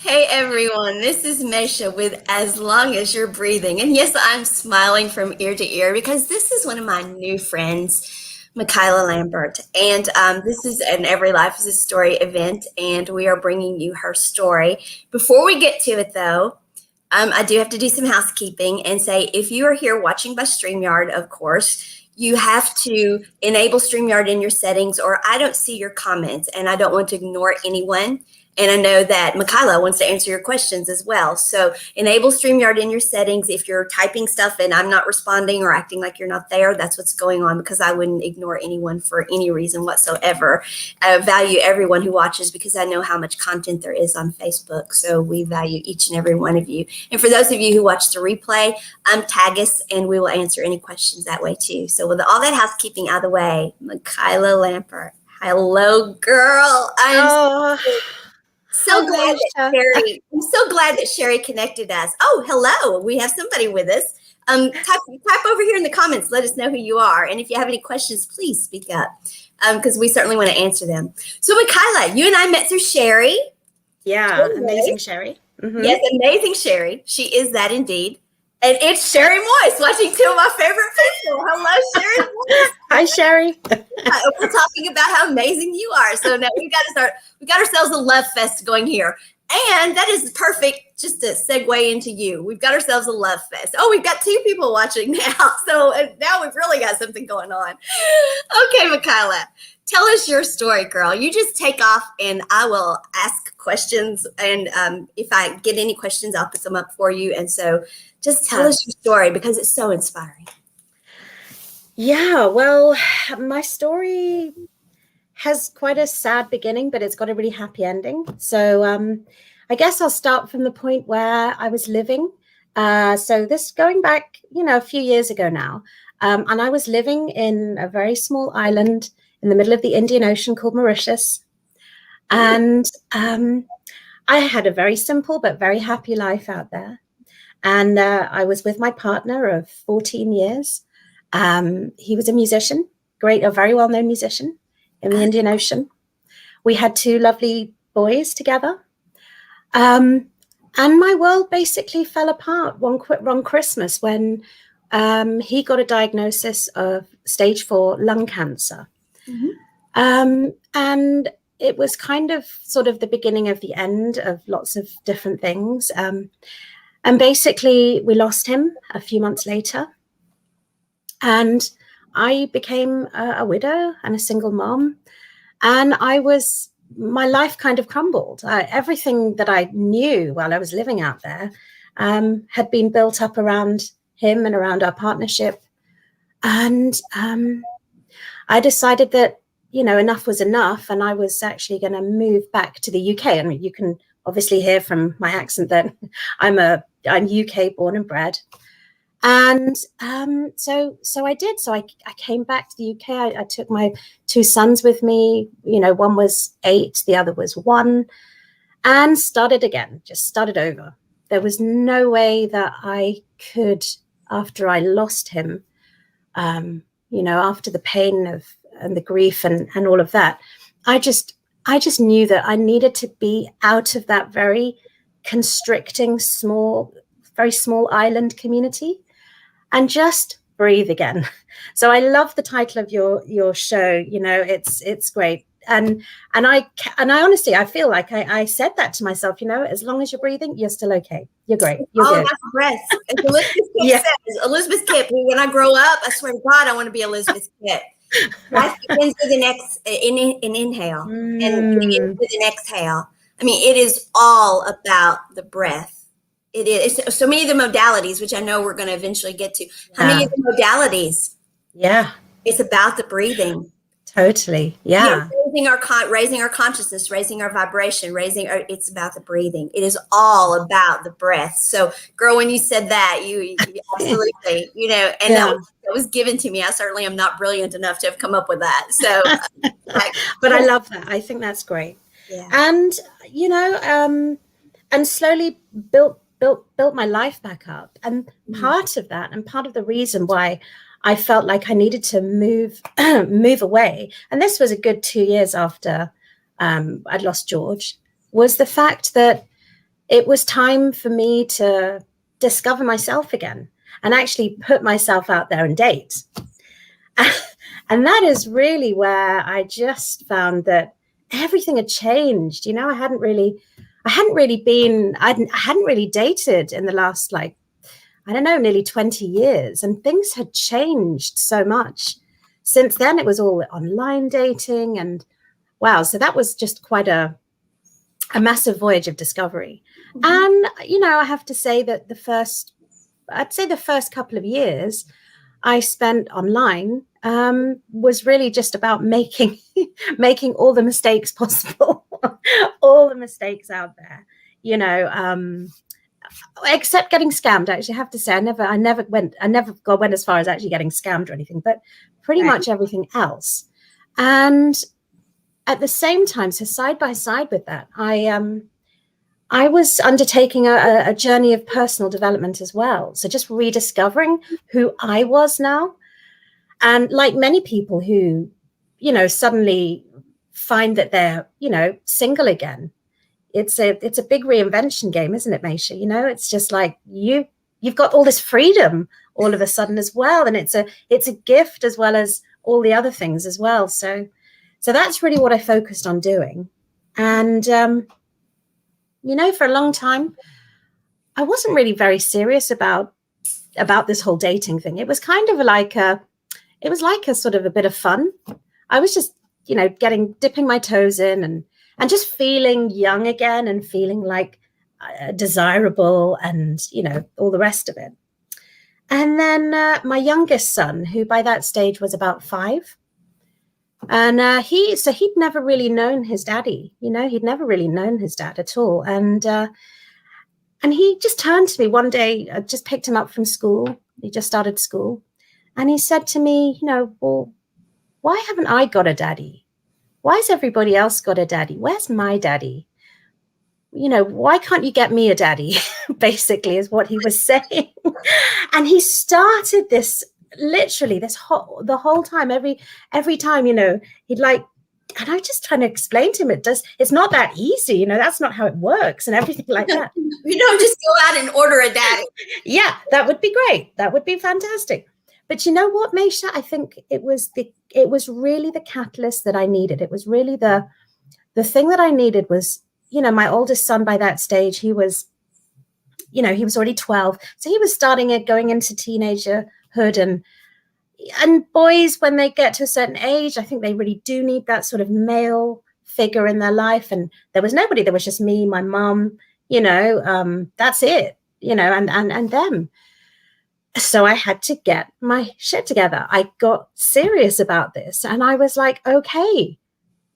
Hey everyone, this is Mesha with As Long as You're Breathing. And yes, I'm smiling from ear to ear because this is one of my new friends, Michaela Lambert. And this is an Every Life is a Story event, and we are bringing you her story. Before we get to it, though, I do have to do some housekeeping and say if you are here watching by StreamYard, of course, you have to enable StreamYard in your settings, or I don't see your comments and I don't want to ignore anyone. And I know that Michaela wants to answer your questions as well. So enable StreamYard in your settings. If you're typing stuff and I'm not responding or acting like you're not there, that's what's going on, because I wouldn't ignore anyone for any reason whatsoever. I value everyone who watches because I know how much content there is on Facebook. So we value each and every one of you. And for those of you who watch the replay, tag us and we will answer any questions that way too. So with all that housekeeping out of the way, Michaela Lambert. Hello, girl. So glad that Sherry. I'm so glad that Sherry connected us. Oh, hello. We have somebody with us. Type over here in the comments. Let us know who you are, and if you have any questions, please speak up, because we certainly want to answer them. So, Michaela, you and I met through Sherry. Yeah, amazing Sherry. Mm-hmm. Yes, amazing Sherry. She is that indeed. And it's Sherry Moyes watching two of my favorite people. Hello, Sherry Moyes. Hi, Sherry. We're talking about how amazing you are. So now we got ourselves a love fest going here. And that is perfect just to segue into you. We've got ourselves a love fest. Oh, we've got two people watching now. So now we've really got something going on. Okay, Michaela, tell us your story, girl. You just take off and I will ask questions. And if I get any questions, I'll put them up for you. And so just tell us your story because it's so inspiring. Yeah, well, my story has quite a sad beginning, but it's got a really happy ending. So I guess I'll start from the point where I was living. So this going back, a few years ago now. And I was living in a very small island in the middle of the Indian Ocean called Mauritius. And I had a very simple but very happy life out there. And I was with my partner of 14 years. He was a musician, a very well-known musician in the Indian Ocean. We had two lovely boys together. And my world basically fell apart one Christmas when he got a diagnosis of stage 4 lung cancer. Mm-hmm. And it was kind of sort of the beginning of the end of lots of different things. And basically, we lost him a few months later. And I became a widow and a single mom. And my life kind of crumbled. Everything that I knew while I was living out there had been built up around him and around our partnership. And I decided that, enough was enough. And I was actually going to move back to the UK. I mean, you can obviously hear from my accent that I'm UK born and bred. And so I did. So I came back to the UK. I took my two sons with me. One was 8, the other was 1, and started again, just started over. There was no way that I could, after I lost him, after the pain and the grief and all of that, I just knew that I needed to be out of that very constricting, very small island community and just breathe again. So I love the title of your show. It's great. And I honestly, I feel like I said that to myself, as long as you're breathing, you're still okay. You're great. You're good. That's breath. Elizabeth Kipp, when I grow up, I swear to God, I want to be Elizabeth Kipp. Life begins with an inhale and ends with an exhale. I mean, it is all about the breath. It is so many of the modalities, which I know we're going to eventually get to. How many of the modalities? Yeah, it's about the breathing. Totally. Yeah. Raising our consciousness, raising our vibration, it's about the breathing. It is all about the breath. So, girl, when you said that, you absolutely, and that was given to me. I certainly am not brilliant enough to have come up with that. So, but I love that. I think that's great. Yeah. And, and slowly built my life back up. And part of that, and part of the reason why I felt like I needed to move away, and this was a good 2 years after I'd lost George, was the fact that it was time for me to discover myself again and actually put myself out there and date. And that is really where I just found that everything had changed. You know, I hadn't really dated in the last, like, I don't know, nearly 20 years. And things had changed so much. Since then, it was all online dating. And wow, so that was just quite a massive voyage of discovery. Mm-hmm. And, you know, I have to say that the first couple of years I spent online was really just about making all the mistakes possible, all the mistakes out there, you know, except getting scammed. Actually, I have to say, I never went as far as actually getting scammed or anything, but pretty much everything else. And at the same time, so side by side with that, I was undertaking a journey of personal development as well. So just rediscovering who I was now. And like many people who, you know, suddenly find that they're, you know, single again, it's a big reinvention game, isn't it, Misha? You know, it's just like you've got all this freedom all of a sudden as well. And it's a gift as well as all the other things as well. So that's really what I focused on doing. And, you know, for a long time, I wasn't really very serious about this whole dating thing. It was kind of like a sort of a bit of fun. I was just, you know, dipping my toes in and just feeling young again and feeling like desirable and, you know, all the rest of it. And then my youngest son, who by that stage was about 5, and he'd never really known his daddy. You know, he'd never really known his dad at all. And he just turned to me one day. I just picked him up from school. He just started school. And he said to me, you know, well, why haven't I got a daddy? Why has everybody else got a daddy? Where's my daddy? You know, why can't you get me a daddy? Basically is what he was saying. And he started this literally the whole time, every time, you know, he'd like, and I just trying to explain to him, it's not that easy, you know, that's not how it works and everything like that. You don't just go out and order a daddy. Yeah, that would be great. That would be fantastic. But you know what, Misha, I think it was really the catalyst that I needed. It was really the thing that I needed was, you know, my oldest son by that stage, he was already 12. So he was going into teenagerhood, and boys, when they get to a certain age, I think they really do need that sort of male figure in their life. And there was nobody. There was just me, my mom, you know, that's it, you know, and them. So I had to get my shit together. I got serious about this. And I was like, okay,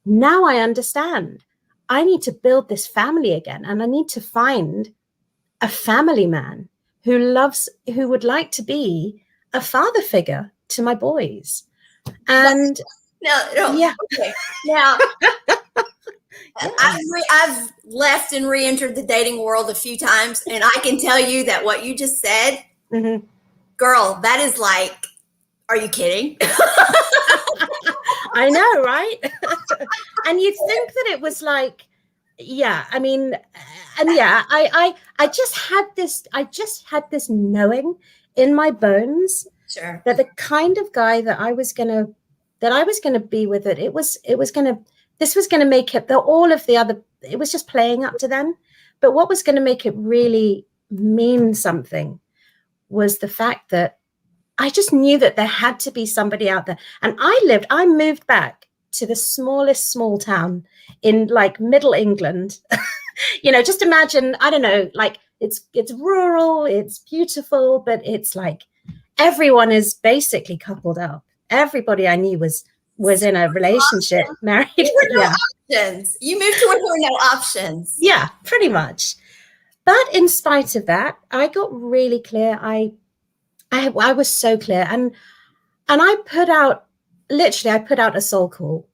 now I understand. I need to build this family again. And I need to find a family man who would like to be a father figure to my boys. And yeah. Okay. Now, I've left and re-entered the dating world a few times, and I can tell you that what you just said, mm-hmm. Girl, that is like, are you kidding? I know, right? And you'd think that it was like, yeah, I mean, and yeah, I just had this knowing in my bones, sure, that the kind of guy that I was gonna be with it was gonna make it all of the other, it was just playing up to them. But what was gonna make it really mean something was the fact that I just knew that there had to be somebody out there. And I moved back to the smallest small town in like middle England. You know, just imagine, I don't know, like it's rural, it's beautiful, but it's like everyone is basically coupled up. Everybody I knew was in a relationship, married. No options. You moved to where there were no options. Yeah, pretty much. But in spite of that, I got really clear. I was so clear, and I put out a soul call,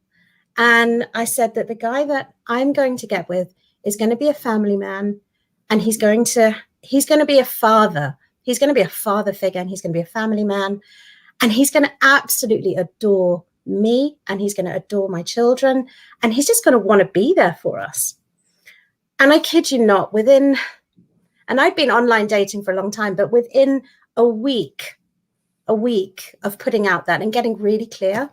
and I said that the guy that I'm going to get with is going to be a family man, and he's going to be a father. He's going to be a father figure, and he's going to be a family man, and he's going to absolutely adore me, and he's going to adore my children, and he's just going to want to be there for us. And I kid you not, and I'd been online dating for a long time, but within a week of putting out that and getting really clear,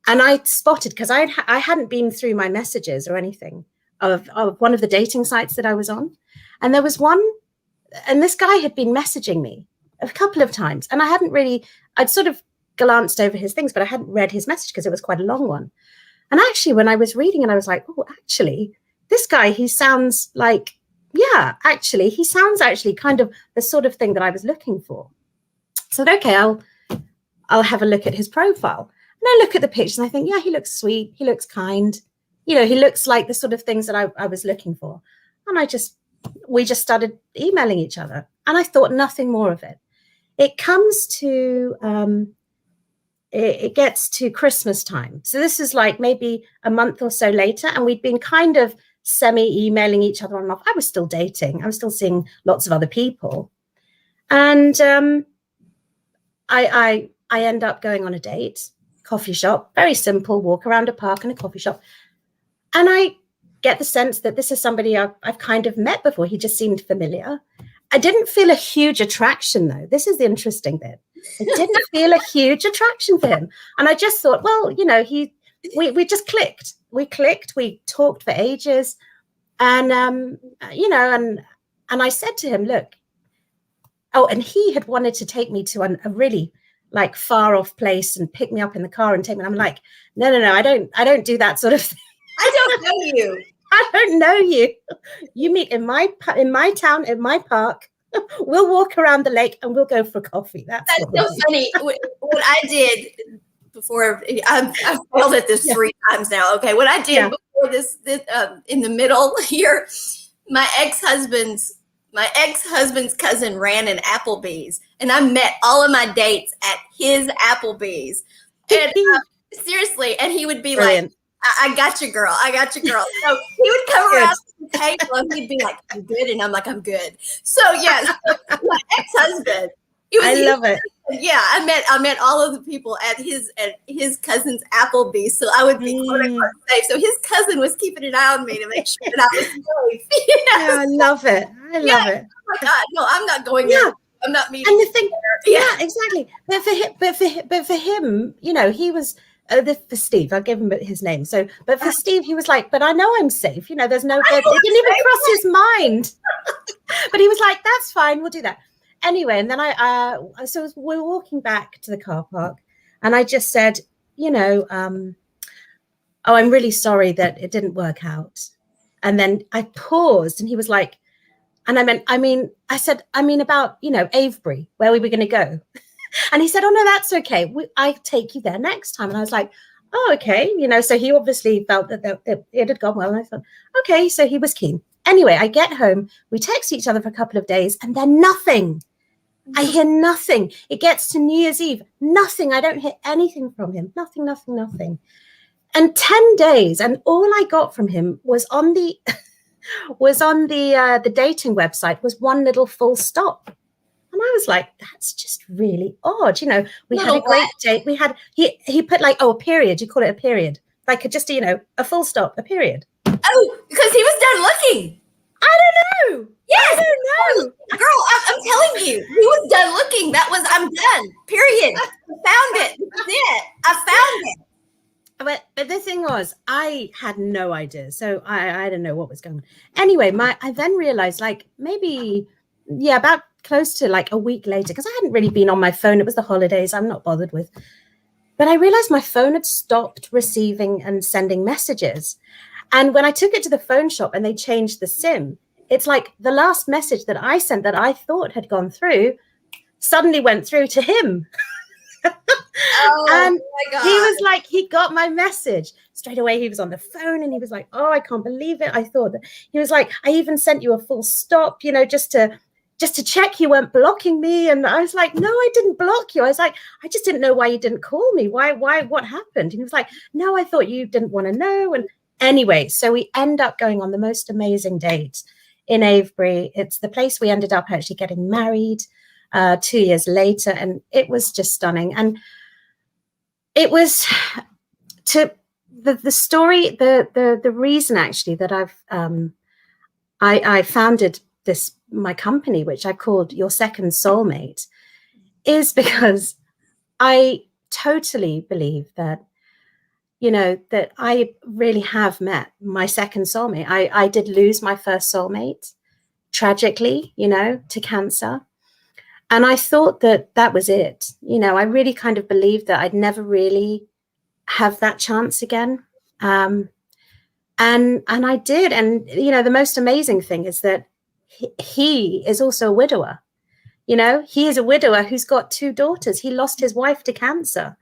and I spotted, because I hadn't been through my messages or anything of one of the dating sites that I was on. And there was one, and this guy had been messaging me a couple of times, and I'd sort of glanced over his things, but I hadn't read his message because it was quite a long one. And actually, when I was reading it, I was like, oh, actually, this guy, he sounds like, he sounds actually kind of the sort of thing that I was looking for. So, okay, I'll have a look at his profile. And I look at the pictures and I think, yeah, he looks sweet. He looks kind. He looks like the sort of things that I was looking for. And we just started emailing each other. And I thought nothing more of it. It comes to, it gets to Christmas time. So this is like maybe a month or so later. And we'd been kind of semi-emailing each other on and off. I was still dating. I was still seeing lots of other people. And I end up going on a date, coffee shop, very simple, walk around a park and a coffee shop. And I get the sense that this is somebody I've kind of met before. He just seemed familiar. I didn't feel a huge attraction, though. This is the interesting bit. I didn't feel a huge attraction for him. And I just thought, well, we just clicked. We clicked. We talked for ages. And, and I said to him, look, and he had wanted to take me to a really like far off place and pick me up in the car and take me. I'm like, no, I don't do that sort of thing. I don't know you. I don't know you. You meet in my town, in my park. We'll walk around the lake and we'll go for coffee. That's so funny. What I did before, I've failed at this 3 times now. Okay, what I did before this in the middle here, my ex-husband's cousin ran an Applebee's, and I met all of my dates at his Applebee's. And seriously, and he would be brilliant. Like, I got you, girl. I got you, girl. So he would come around the table and he'd be like, "You good?" And I'm like, "I'm good." So yes, my ex-husband. I love it. Yeah, I met all of the people at his cousin's Applebee's, so I would be quote unquote safe. So his cousin was keeping an eye on me to make sure that I was safe. Yes. Yeah, I love it. I love it. Oh my God, no, I'm not going there. I'm not meeting. And the thing, exactly. But for him, he was. For Steve, I'll give him his name. So, but for Steve, he was like, but I know I'm safe. There's no, it didn't even cross his mind. But he was like, that's fine, we'll do that. Anyway, and then so we're walking back to the car park, and I just said, I'm really sorry that it didn't work out. And then I paused, and he was like, and I said, about, Avebury, where we were going to go. And he said, oh, no, that's okay. I take you there next time. And I was like, oh, okay. So he obviously felt that it had gone well. And I thought, okay, so he was keen. Anyway, I get home. We text each other for a couple of days and then nothing. I hear nothing. It gets to New Year's Eve. Nothing. I don't hear anything from him. Nothing. And 10 days. And all I got from him was on the dating website was one little full stop. And I was like, that's just really odd. We had a great date. He put like, a period. You call it a period. Like just, a full stop, a period. Oh, because he was done looking. I don't know. Yes. I don't know. Girl, I'm telling you, he was done looking. I'm done. Period. I found it. That's it. I found it. But the thing was, I had no idea. So I don't know what was going on. Anyway, I then realized like maybe, about close to like a week later, because I hadn't really been on my phone. It was the holidays. I'm not bothered with. But I realized my phone had stopped receiving and sending messages. And when I took it to the phone shop and they changed the SIM, it's like the last message that I sent that I thought had gone through suddenly went through to him. And my God. He was like, he got my message straight away. He was on the phone and he was like, oh, I can't believe it. I thought that he was like, I even sent you a full stop, just to check you weren't blocking me. And I was like, no, I didn't block you. I was like, I just didn't know why you didn't call me. Why, what happened? And he was like, no, I thought you didn't want to know. And anyway, so we end up going on the most amazing date in Avebury. It's the place we ended up actually getting married 2 years later. And it was just stunning. And it was the story, the reason actually that I founded my company, which I called Your Second Soulmate, is because I totally believe that, that I really have met my second soulmate. I did lose my first soulmate tragically, to cancer. And I thought that was it. I really kind of believed that I'd never really have that chance again. And I did. And, the most amazing thing is that he is also a widower. He is a widower who's got 2 daughters. He lost his wife to cancer.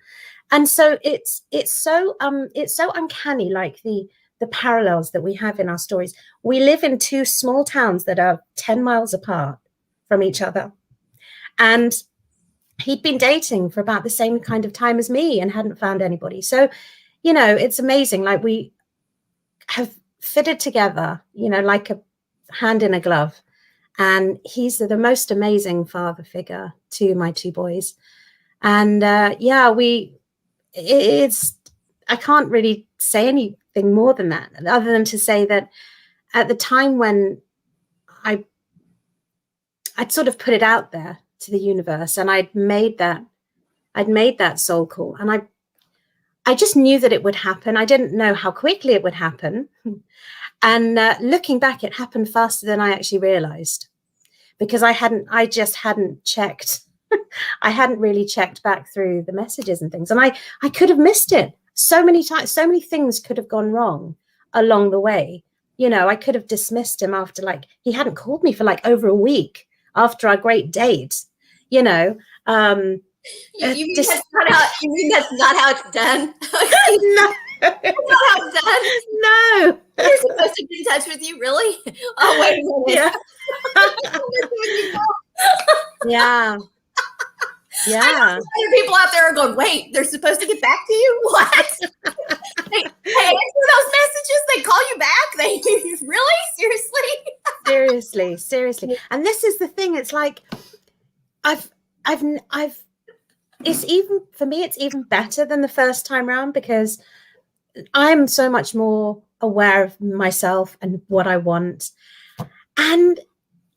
And so it's so uncanny, like the parallels that we have in our stories. We live in 2 small towns that are 10 miles apart from each other. And he'd been dating for about the same kind of time as me and hadn't found anybody. So, it's amazing. Like, we have fitted together, like a hand in a glove. And he's the most amazing father figure to my 2 boys. And I can't really say anything more than that, other than to say that at the time when I'd sort of put it out there to the universe, and I'd made that soul call, and I just knew that it would happen. I didn't know how quickly it would happen. And looking back, it happened faster than I actually realized, because I just hadn't checked. I hadn't really checked back through the messages and things. And I could have missed it so many times. So many things could have gone wrong along the way. I could have dismissed him after, he hadn't called me for over a week after our great date, You mean that's not how it's done? No. That's not how it's done? No. They're supposed to be in touch with you, really? Oh, wait a minute. Yeah. Yeah. People out there are going, wait, they're supposed to get back to you? What? Hey, answer those messages. They call you back. They really? Seriously. And this is the thing. It's like, it's even, for me, it's even better than the first time round, because I'm so much more aware of myself and what I want. And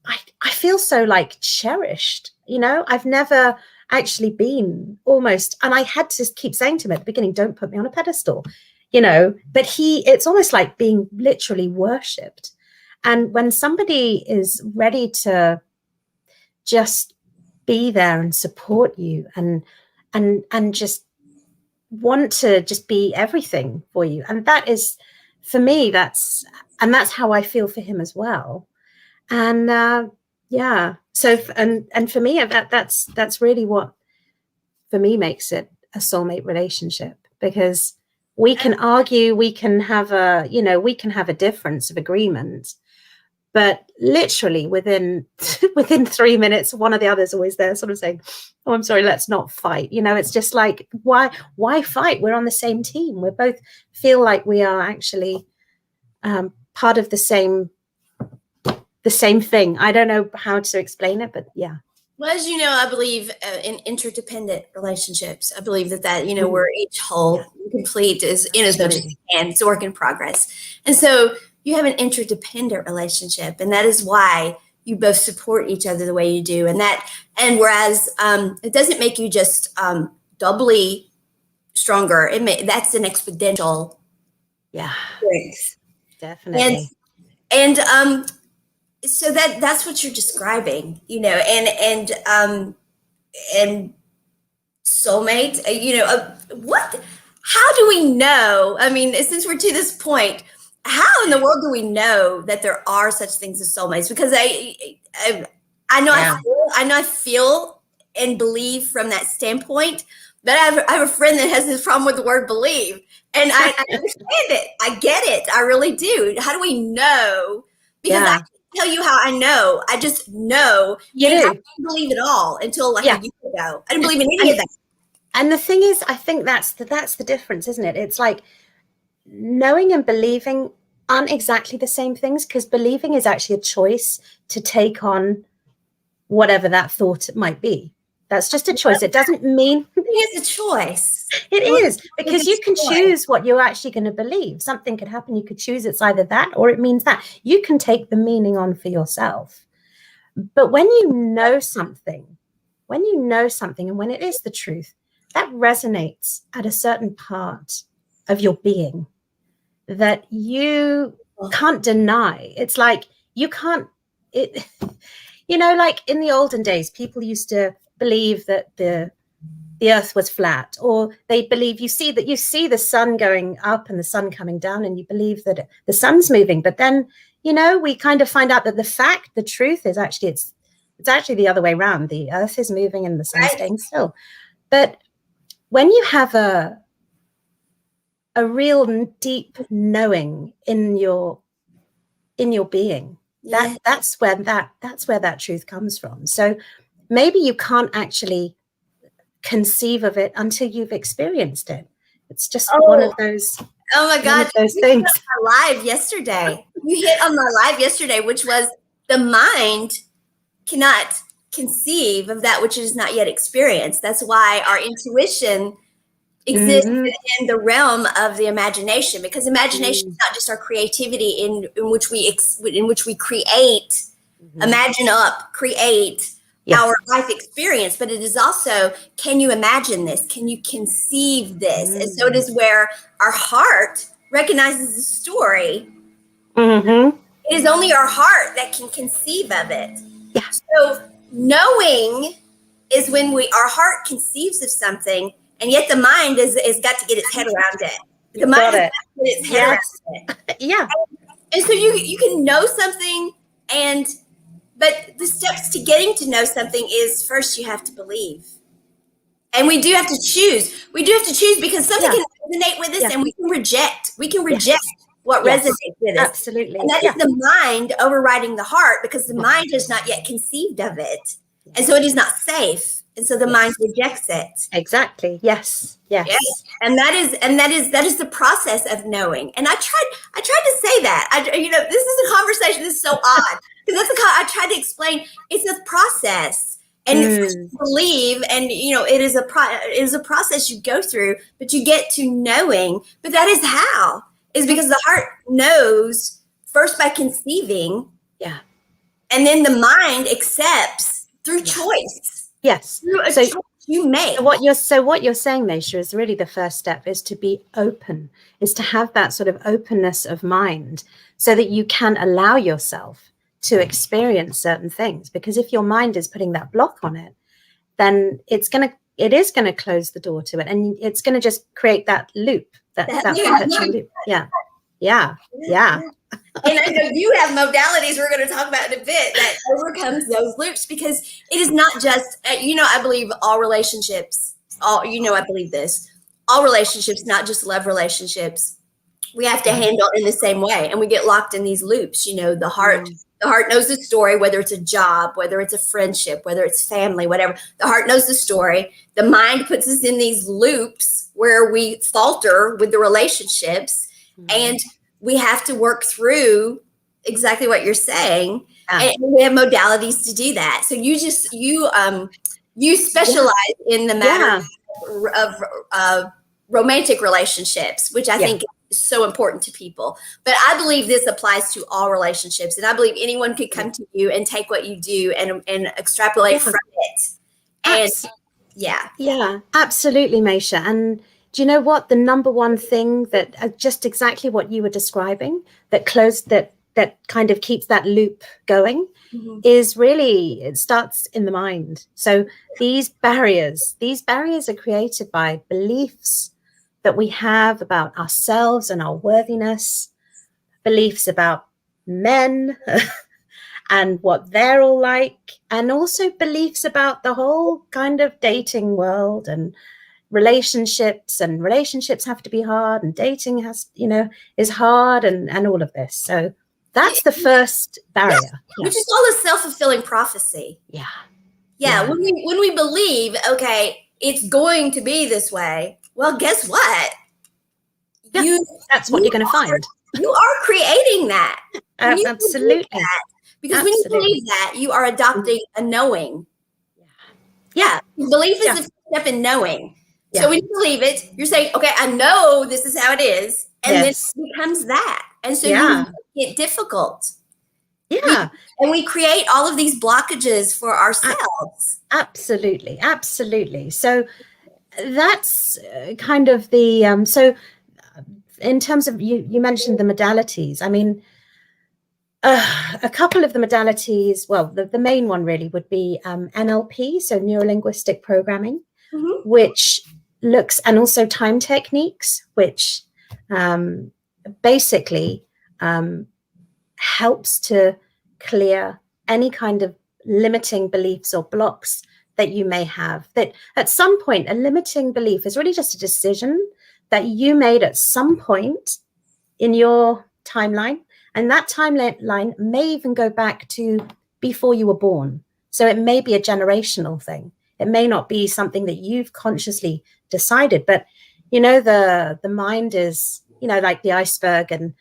I feel so cherished, I've never actually been almost, and I had to keep saying to him at the beginning, don't put me on a pedestal, but it's almost like being literally worshipped. And when somebody is ready to just be there and support you and just want to just be everything for you, and that is, for me, that's how I feel for him as well. And so and for me, that's really what for me makes it a soulmate relationship, because we can argue, we can have a difference of agreement, but literally within 3 minutes, one of the others always there sort of saying, oh, I'm sorry, let's not fight. It's just like, why fight? We're on the same team. We both feel like we are actually part of the same thing. I don't know how to explain it, but yeah. Well, as you know, I believe in interdependent relationships. I believe that we're each whole, complete as much as we can. It's a work in progress. And so you have an interdependent relationship, and that is why you both support each other the way you do. And whereas it doesn't make you just doubly stronger, that's an exponential strength. Definitely. And so that's what you're describing, and soulmate, how do we know? I mean, since we're to this point, how in the world do we know that there are such things as soulmates? Because I know I feel and believe from that standpoint, but I have a friend that has this problem with the word believe, and I understand it. I get it. I really do. How do we know? Because I tell you how I know. I just know. I didn't believe it all until a year ago. I didn't believe in any of that. And the thing is, I think that's the difference, isn't it? It's like knowing and believing aren't exactly the same things, because believing is actually a choice to take on whatever that thought might be. That's just a choice. It doesn't mean it's a choice. It is, because you can choose what you're actually going to believe. Something could happen. You could choose it's either that or it means that. You can take the meaning on for yourself. But when you know something, and when it is the truth, that resonates at a certain part of your being that you can't deny. It's like you can't, like in the olden days, people used to believe that the earth was flat, or they believe you see the sun going up and the sun coming down, and you believe that the sun's moving. But then, we kind of find out that the truth is actually, it's actually the other way around. The earth is moving and the sun's staying still. But when you have a real deep knowing in your being, that's where that truth comes from. So maybe you can't actually conceive of it until you've experienced it. It's just one of those. Oh my God! Those things. You hit on my live yesterday, which was the mind cannot conceive of that which is not yet experienced. That's why our intuition exists in the realm of the imagination, because imagination is not just our creativity in which we create, imagine up, create. Yes. Our life experience, but it is also, can you imagine this? Can you conceive this? And so it is where our heart recognizes the story. It is only our heart that can conceive of it. Yeah. So knowing is when our heart conceives of something, and yet the mind is got to get its head around it. The mind has got to get its head around it. Yeah. And so you can know something, but the steps to getting to know something is, first you have to believe. And we do have to choose. Because something can resonate with us and we can reject. What resonates with us. Absolutely. And that is the mind overriding the heart, because the mind has not yet conceived of it. And so it is not safe. And so the mind rejects it. Exactly. Yes. And that is the process of knowing. And I tried to say that. This is a conversation that's so odd. Because I tried to explain, it's a process, and believe, and it is a process you go through, but you get to knowing. But that is how, is because the heart knows first by conceiving, and then the mind accepts through choice. Yes, through a choice you make. So what you're saying, Misha, is really the first step is to be open, is to have that sort of openness of mind, so that you can allow yourself to experience certain things. Because if your mind is putting that block on it, then it is going to close the door to it, and it's going to just create that loop, that perpetual loop. Yeah. And I know you have modalities we're going to talk about in a bit that overcomes those loops, because it is not just, I believe all relationships, I believe this, all relationships, not just love relationships, we have to handle in the same way. And we get locked in these loops. The heart knows the story, whether it's a job, whether it's a friendship, whether it's family, whatever. The heart knows the story. The mind puts us in these loops where we falter with the relationships, and we have to work through exactly what you're saying. And we have modalities to do that. So you specialize in the matter of romantic relationships, which I think is so important to people. But I believe this applies to all relationships. And I believe anyone could come to you and take what you do and extrapolate from it. And absolutely, Misha. And do you know what? The number one thing that just exactly what you were describing, that kind of keeps that loop going, is really, it starts in the mind. So these barriers are created by beliefs that we have about ourselves and our worthiness, beliefs about men and what they're all like, and also beliefs about the whole kind of dating world and relationships have to be hard, and dating is hard, and all of this. So that's the first barrier, which is all a self-fulfilling prophecy. When we believe, okay, it's going to be this way, well, guess what? That's what you're going to find. You are creating that. Absolutely. Because when you believe that, you are adopting a knowing. Yeah. Belief is Yeah. the first step in knowing. Yeah. So when you believe it, you're saying, okay, I know this is how it is. And Yes. then it becomes that. And so Yeah. you make it difficult. Yeah. And we create all of these blockages for ourselves. Absolutely. Absolutely. So that's kind of the, so in terms of, you mentioned the modalities. I mean, a couple of the modalities, well, the main one really would be NLP, so neuro-linguistic programming, which looks, and also time techniques, which basically helps to clear any kind of limiting beliefs or blocks that you may have. That at some point, a limiting belief is really just a decision that you made at some point in your timeline. And that timeline may even go back to before you were born. So it may be a generational thing. It may not be something that you've consciously decided, but the mind is, like the iceberg, and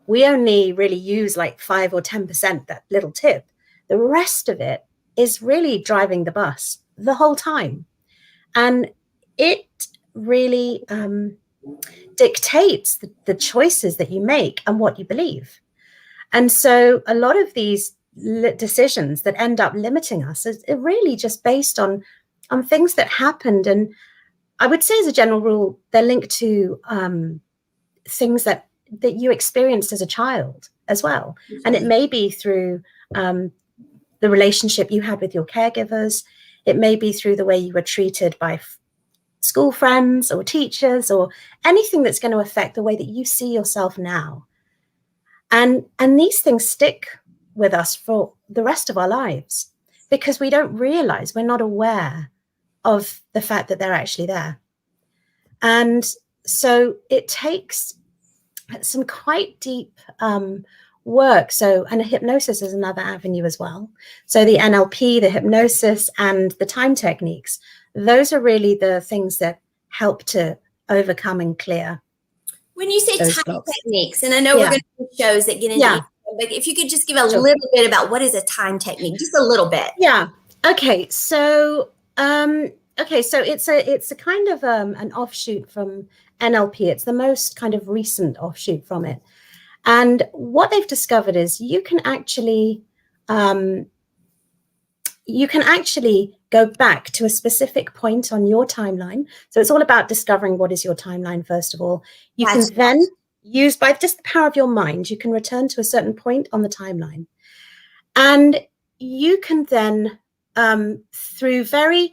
we only really use like 5 or 10%, that little tip. The rest of it is really driving the bus the whole time. And it really dictates the choices that you make and what you believe. And so a lot of these decisions that end up limiting us is really just based on things that happened. And I would say, as a general rule, they're linked to things that you experienced as a child as well. And it may be through the relationship you had with your caregivers. It may be through the way you were treated by school friends or teachers, or anything that's going to affect the way that you see yourself now. And these things stick with us for the rest of our lives, because we don't realize, we're not aware of the fact that they're actually there. And so it takes some quite deep work. So, and hypnosis is another avenue as well. So the NLP, the hypnosis, and the time techniques, those are really the things that help to overcome and clear. When you say time techniques, and I know we're going to do shows that get into but if you could just give a little bit about what is a time technique, just a little bit. Yeah. Okay. So it's a kind of an offshoot from NLP. It's the most kind of recent offshoot from it. And what they've discovered is you can actually go back to a specific point on your timeline. So it's all about discovering what is your timeline, first of all. You can then use, by just the power of your mind, you can return to a certain point on the timeline. And you can then, through certain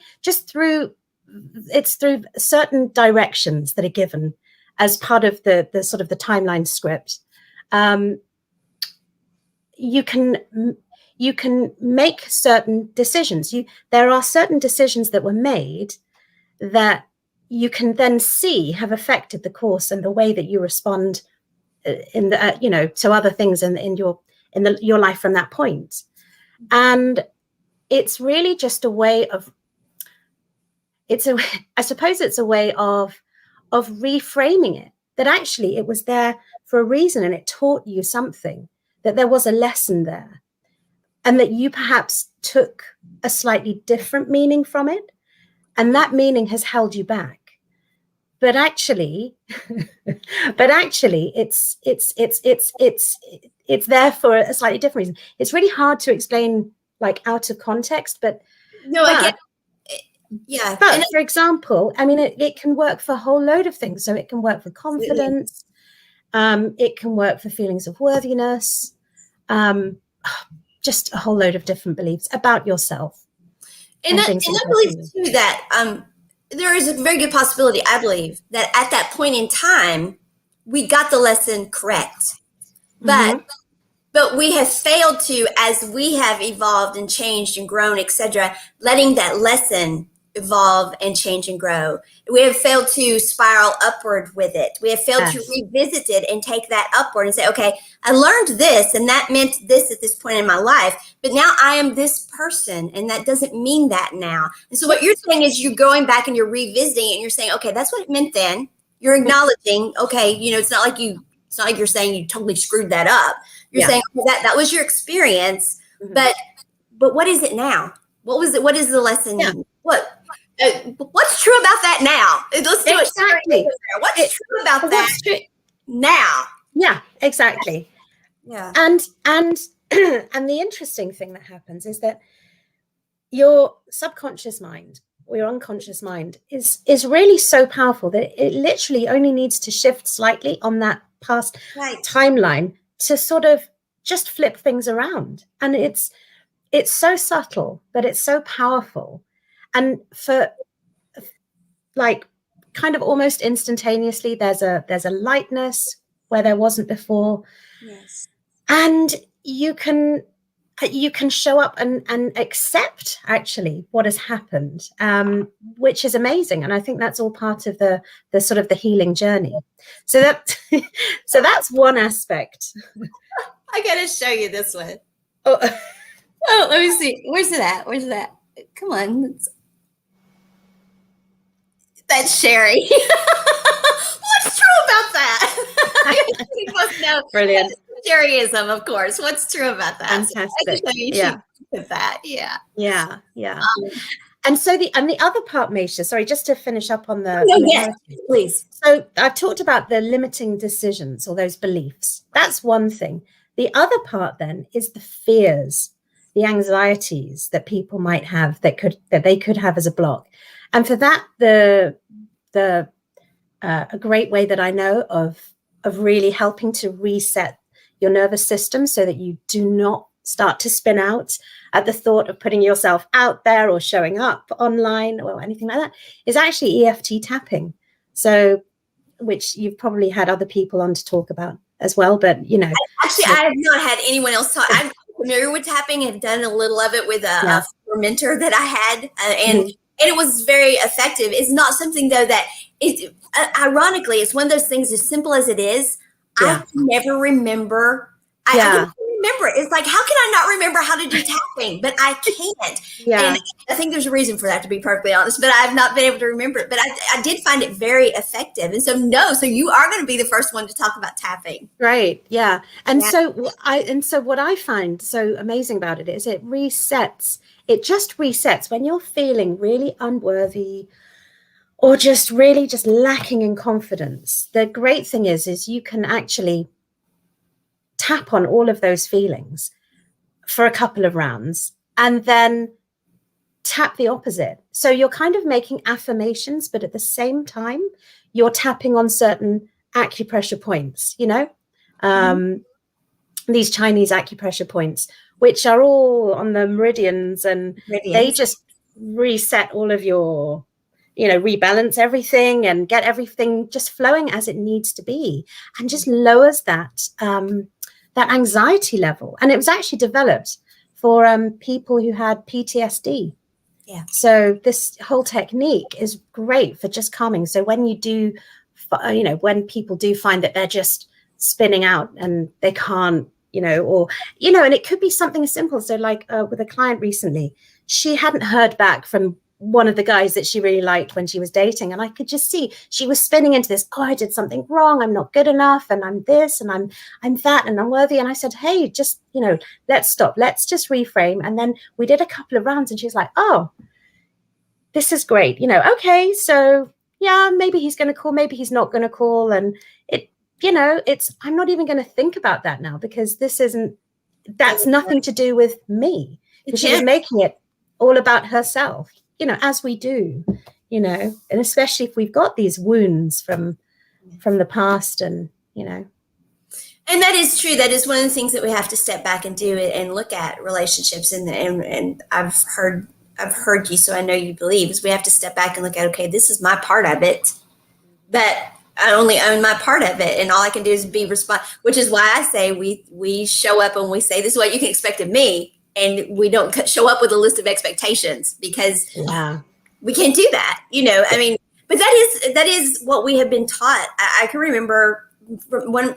directions that are given as part of the sort of the timeline script, you can make certain decisions. There are certain decisions that were made that you can then see have affected the course and the way that you respond in the to other things in your life from that point. And it's really just a way of, I suppose it's a way of reframing it, that actually it was there for a reason, and it taught you something, that there was a lesson there, and that you perhaps took a slightly different meaning from it, and that meaning has held you back. But actually, it's there for a slightly different reason. It's really hard to explain, like, out of context, but no, I get. Yeah. But for example, I mean, it can work for a whole load of things. So it can work for confidence. It can work for feelings of worthiness. Just a whole load of different beliefs about yourself. And I believe too that there is a very good possibility, I believe, that at that point in time, we got the lesson correct. But we have failed to, as we have evolved and changed and grown, etc., letting that lesson evolve and change and grow. We have failed to spiral upward with it. We have failed to revisit it and take that upward and say, okay, I learned this and that meant this at this point in my life, but now I am this person and that doesn't mean that now. And so what you're saying is you're going back and you're revisiting and you're saying, okay, that's what it meant then. You're acknowledging, okay, it's not like you're saying you totally screwed that up. You're saying that was your experience, but what is it now? What was it? What is the lesson What's true about that now? Let's do Exactly. What's true about that now? Yeah, exactly. Yeah. And and the interesting thing that happens is that your subconscious mind or your unconscious mind is really so powerful that it literally only needs to shift slightly on that past timeline to sort of just flip things around. And it's so subtle, but it's so powerful. And for like kind of almost instantaneously, there's a lightness where there wasn't before. Yes. And you can show up and accept actually what has happened, which is amazing. And I think that's all part of the sort of the healing journey. So that's one aspect. I gotta show you this one. Oh, let me see. Where's it at? Come on. That's Sherry. What's true about that? You both know. Brilliant. Sherryism, of course. What's true about that? Fantastic. So yeah. With that. Yeah. Yeah. And so the other part, Misha, sorry, just to finish up on the yes, please. So I've talked about the limiting decisions or those beliefs. That's one thing. The other part then is the fears, the anxieties that people might have that they could have as a block. And for that, a great way that I know of really helping to reset your nervous system so that you do not start to spin out at the thought of putting yourself out there or showing up online or anything like that is actually EFT tapping. So, which you've probably had other people on to talk about as well, but you know. Actually, I have not had anyone else talk. I'm familiar with tapping. I've done a little of it with a mentor that I had, and it was very effective. It's not something though that it. Ironically, it's one of those things as simple as it is. I can never remember. I can remember it. It's like, how can I not remember how to do tapping? But I can't. And I think there's a reason for that, to be perfectly honest. But I've not been able to remember it. But I did find it very effective. And so so you are going to be the first one to talk about tapping. Right. Yeah. And so what I find so amazing about it is it resets. It just resets when you're feeling really unworthy or just really just lacking in confidence. The great thing is you can actually tap on all of those feelings for a couple of rounds and then tap the opposite. So you're kind of making affirmations, but at the same time, you're tapping on certain acupressure points, these Chinese acupressure points, which are all on the meridians, and they just reset all of your, rebalance everything and get everything just flowing as it needs to be, and just lowers that anxiety level. And it was actually developed for people who had PTSD. Yeah. So this whole technique is great for just calming. So when you do, when people do find that they're just spinning out and they can't, and it could be something as simple. So like with a client recently, she hadn't heard back from one of the guys that she really liked when she was dating. And I could just see she was spinning into this, I did something wrong. I'm not good enough. And I'm this and I'm that and I'm worthy. And I said, hey, just, let's stop. Let's just reframe. And then we did a couple of rounds and she was like, oh, this is great. Okay. So yeah, maybe he's going to call, maybe he's not going to call. And I'm not even going to think about that now, because that's nothing to do with me. She was making it all about herself, as we do, and especially if we've got these wounds from the past and. And that is true. That is one of the things that we have to step back and do and look at relationships. And I've heard you, so I know you believe, is we have to step back and look at, okay, this is my part of it, but I only own my part of it. And all I can do is be which is why I say we show up and we say, this is what you can expect of me. And we don't show up with a list of expectations, because we can't do that, but that is what we have been taught. I can remember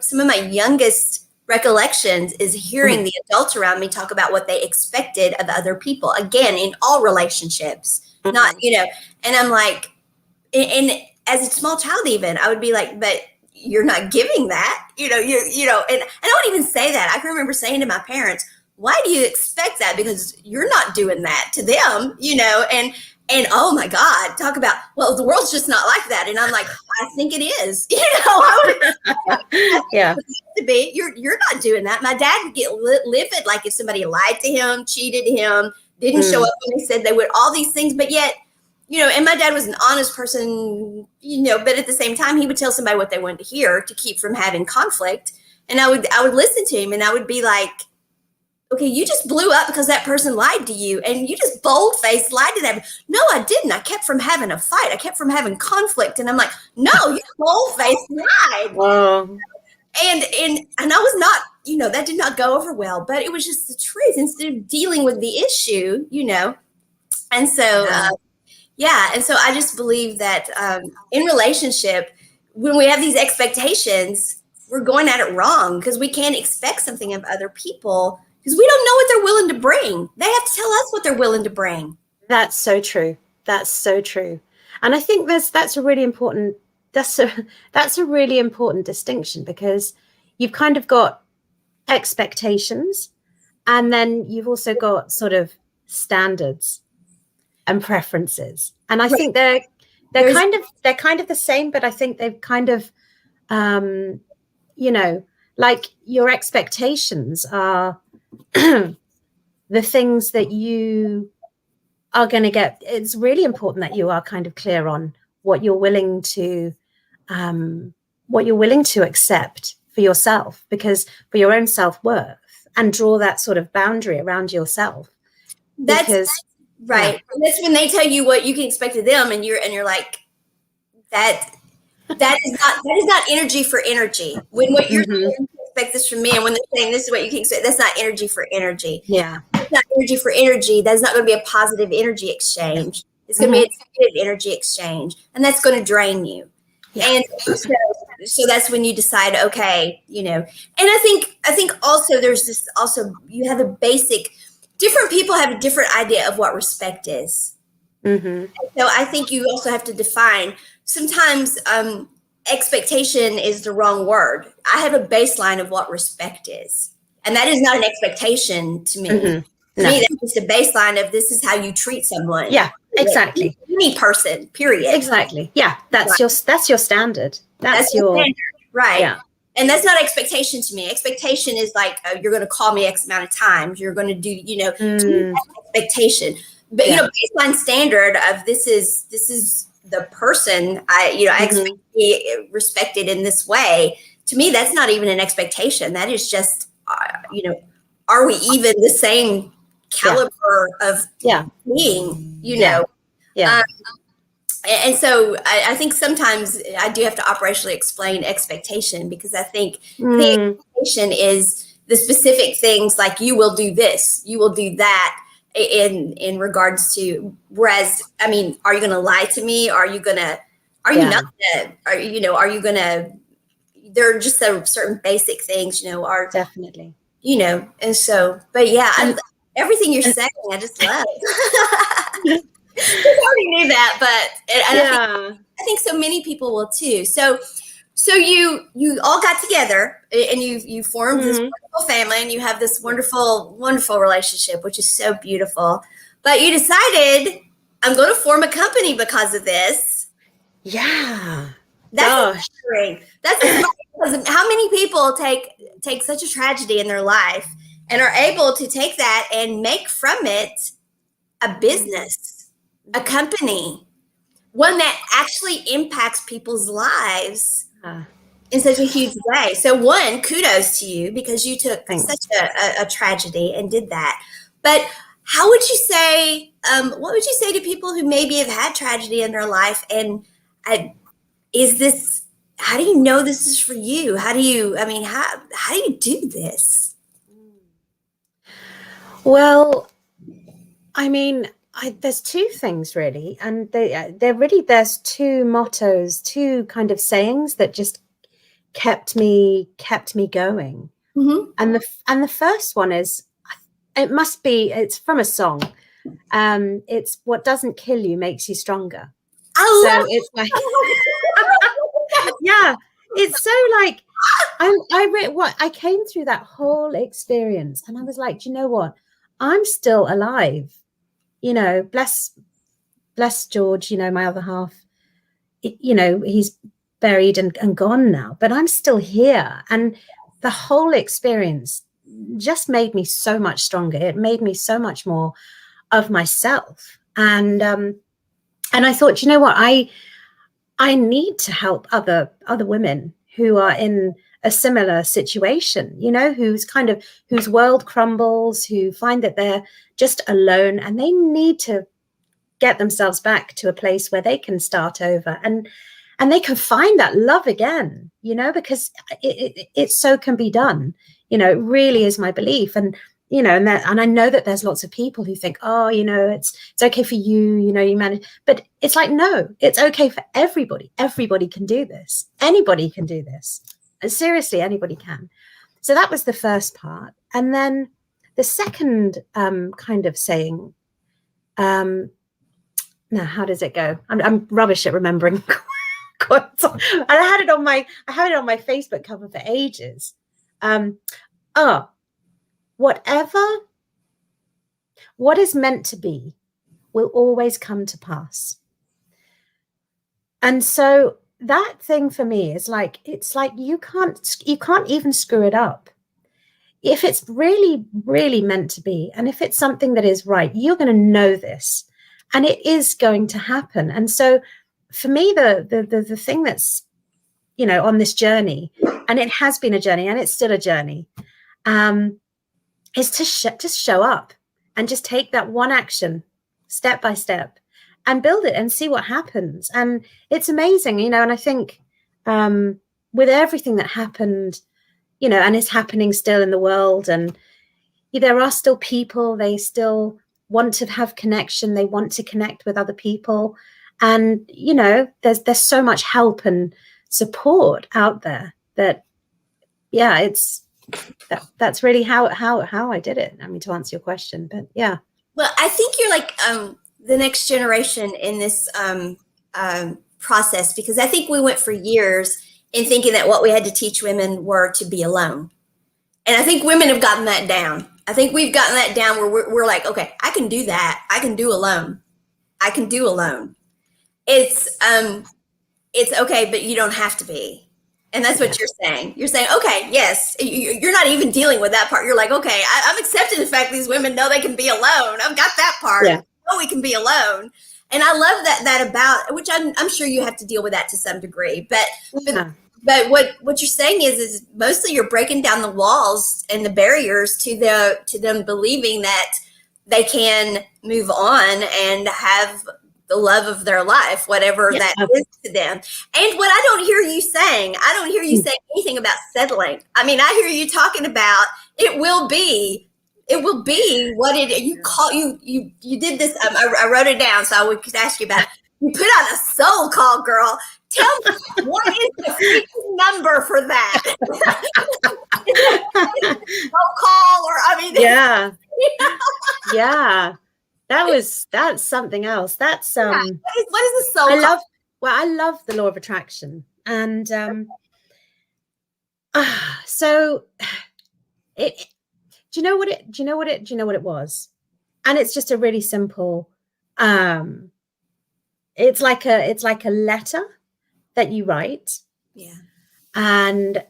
some of my youngest recollections is hearing the adults around me talk about what they expected of other people, again, in all relationships, not, and I'm like, and as a small child, even I would be like, but you're not giving that, and I don't even say that. I can remember saying to my parents, why do you expect that? Because you're not doing that to them, And oh my God, talk about, well, the world's just not like that. And I'm like, I think it is. I Yeah. to be. You're not doing that. My dad would get livid, like if somebody lied to him, cheated him, didn't show up when they said they would, all these things. But yet, and my dad was an honest person, but at the same time, he would tell somebody what they wanted to hear to keep from having conflict. And I would listen to him, and I would be like, okay, you just blew up because that person lied to you, and you just bold-faced lied to them. No, I didn't. I kept from having a fight. I kept from having conflict. And I'm like, no, you bold-faced lied. Wow. And I was not, that did not go over well, but it was just the truth instead of dealing with the issue, And so, and so I just believe that in relationship, when we have these expectations, we're going at it wrong because we can't expect something of other people because we don't know what they're willing to bring. They have to tell us what they're willing to bring. That's so true. That's so true. And I think that's a really important distinction, because you've kind of got expectations, and then you've also got sort of standards and preferences. And I think they're kind of the same, but I think they've kind of like your expectations are the things that you are going to get. It's really important that you are kind of clear on what you're willing to accept for yourself, because for your own self-worth, and draw that sort of boundary around yourself. That's right. Yeah. That's when they tell you what you can expect of them, and you're like, that is not energy for energy. When what you're saying, you expect this from me, and when they're saying this is what you can expect, that's not energy for energy. Yeah. It's not energy for energy. That's not going to be a positive energy exchange. It's going to be a negative energy exchange, and that's going to drain you. Yeah. And so that's when you decide, okay, and I think also there's this, also you have a basic, different people have a different idea of what respect is. So I think you also have to define, sometimes expectation is the wrong word. I have a baseline of what respect is, and that is not an expectation to me. To me, that's just a baseline of, this is how you treat someone. Yeah, exactly. Any person, period. Exactly. Yeah, that's your standard. That's your standard, right? Yeah. And that's not expectation to me. Expectation is like, you're going to call me X amount of times. You're going to do, to me, that's expectation. But baseline standard of, this is the person I expect to be respected in this way. To me, that's not even an expectation. That is just, are we even the same caliber of being? And so I think sometimes I do have to operationally explain expectation, because I think the expectation is the specific things, like you will do this, you will do that, in regards to, whereas, I mean, are you going to lie to me? Are you not gonna, are you going to, there are just certain basic things, are definitely, and so, but everything you're saying, I just love. I already knew that, but I think so many people will too. So you all got together, and you formed this wonderful family, and you have this wonderful, wonderful relationship, which is so beautiful. But you decided, I'm going to form a company because of this. Yeah. That's because how many people take such a tragedy in their life and are able to take that and make from it a business, a company, one that actually impacts people's lives in such a huge way. So one, kudos to you, because you took such a tragedy and did that. But how would you say, what would you say to people who maybe have had tragedy in their life, and how do you know this is for you? How do you do this? Well, I mean, there's two things really, and there's two mottos, two kind of sayings that just kept me going. And the first one is, it's from a song. It's, what doesn't kill you makes you stronger. It's like, yeah, it's so like, I came through that whole experience, and I was like, do you know what? I'm still alive. Bless bless George, my other half, he's buried and gone now, but I'm still here. And the whole experience just made me so much stronger. It made me so much more of myself. And I thought, what, I need to help other women who are in a similar situation, whose world crumbles, who find that they're just alone, and they need to get themselves back to a place where they can start over and they can find that love again, because it so can be done. It really is my belief. And and I know that there's lots of people who think, oh, it's okay for you, you manage, but it's like, no, it's okay for everybody. Everybody can do this. Anybody can do this. And seriously, anybody can. So that was the first part. And then the second kind of saying, now how does it go? I'm rubbish at remembering quotes. And I had it on my Facebook cover for ages. What is meant to be will always come to pass. And so that thing for me is like, it's like you can't even screw it up. If it's really, really meant to be, and if it's something that is right, you're going to know this, and it is going to happen. And so for me, the thing that's, on this journey, and it has been a journey and it's still a journey, is to just show up and just take that one action step by step and build it and see what happens. And it's amazing, and I think with everything that happened, and is happening still in the world, and there are still people, they still want to have connection, they want to connect with other people. And, there's so much help and support out there that, yeah, that's really how I did it. I mean, to answer your question, but yeah. Well, I think you're like the next generation in this process, because I think we went for years in thinking that what we had to teach women were to be alone. And I think women have gotten that down. I think we've gotten that down where we're like, okay, I can do that. I can do alone. I can do alone. It's okay, but you don't have to be. And that's what you're saying. You're saying, okay, yes, you're not even dealing with that part. You're like, okay, I'm accepting the fact these women know they can be alone. I've got that part. Yeah. I know we can be alone. And I love that about, which I'm sure you have to deal with that to some degree. But what you're saying is mostly you're breaking down the walls and the barriers to them believing that they can move on and have the love of their life, whatever that is to them. And what I don't hear you saying, saying anything about settling. I mean, I hear you talking about it will be what it you did this. I wrote it down so I could ask you about it. You put out a soul call, girl. Tell me, what is the freaking number for that? Soul call, or I mean, yeah. That's something else. That's what is the soul call? I love the law of attraction, and so it. Do you know what it was? And it's just a really simple. It's like a letter that you write. Yeah. And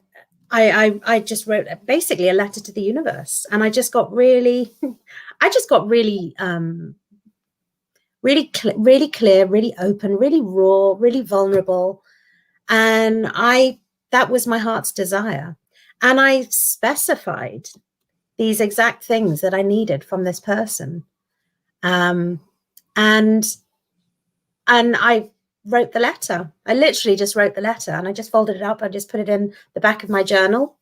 I just wrote basically a letter to the universe, and I just got really really clear, really open, really raw, really vulnerable. And that was my heart's desire. And I specified these exact things that I needed from this person. And I wrote the letter. I literally just wrote the letter, and I just folded it up. I just put it in the back of my journal,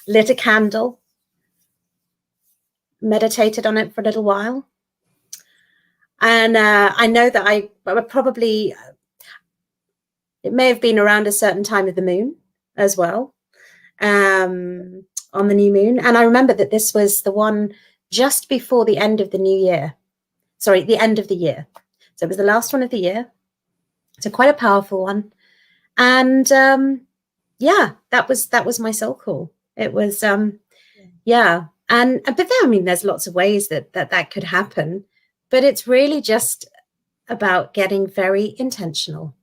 lit a candle, meditated on it for a little while. And I know that I probably, it may have been around a certain time of the moon as well, on the new moon. And I remember that this was the one just before the end of the new year. Sorry, the end of the year. So it was the last one of the year. So quite a powerful one. And that was my soul call. It was, yeah. And, but then, I mean, there's lots of ways that could happen, but it's really just about getting very intentional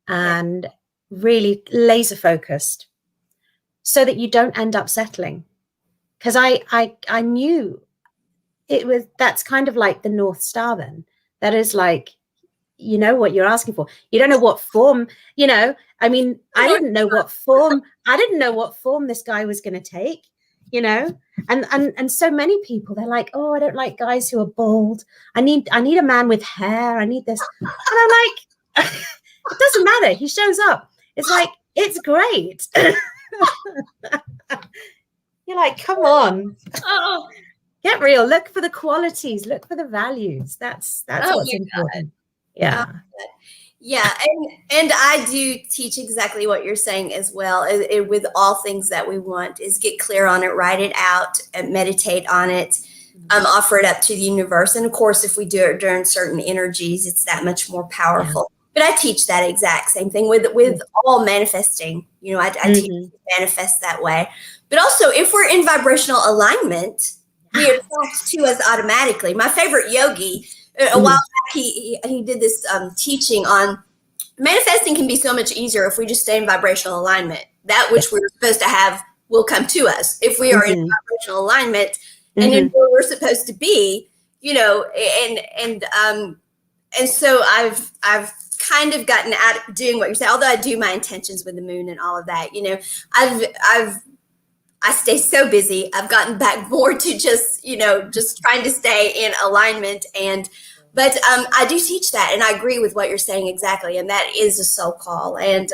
and really laser focused so that you don't end up settling. Because I knew that's kind of like the North Star then. That is like, you know what you're asking for. You don't know what form, I mean, I didn't know what form this guy was going to take, and so many people, they're like, oh, I don't like guys who are bald. I need a man with hair. I need this. And I'm like, it doesn't matter. He shows up. It's like, it's great. You're like, come on. Oh. Get real. Look for the qualities. Look for the values. That's what's important. Yeah. Yeah. And I do teach exactly what you're saying as well. With all things that we want is get clear on it, write it out, and meditate on it, offer it up to the universe. And of course, if we do it during certain energies, it's that much more powerful. But I teach that exact same thing with all manifesting. I teach you to manifest that way. But also, if we're in vibrational alignment, we attract to us automatically. My favorite yogi, a while back, he did this teaching on manifesting can be so much easier if we just stay in vibrational alignment. That which we're supposed to have will come to us if we are in vibrational alignment and in where we're supposed to be. And so I've kind of gotten at doing what you're saying. Although I do my intentions with the moon and all of that, I stay so busy. I've gotten back more to just trying to stay in alignment. But I do teach that, and I agree with what you're saying exactly. And that is a soul call. And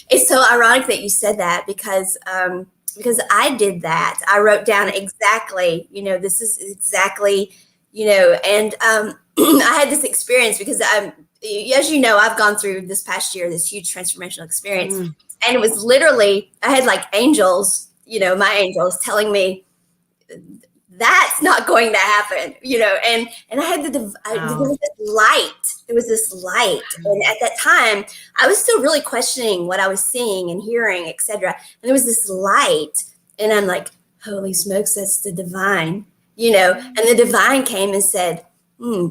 it's so ironic that you said that because I did that. I wrote down exactly, this is exactly, and I had this experience because as you know, I've gone through this past year, this huge transformational experience. And it was literally, I had like angels, my angels telling me that's not going to happen, and I had there was this light. And at that time I was still really questioning what I was seeing and hearing, etc. And there was this light and I'm like, holy smokes, that's the divine, and the divine came and said,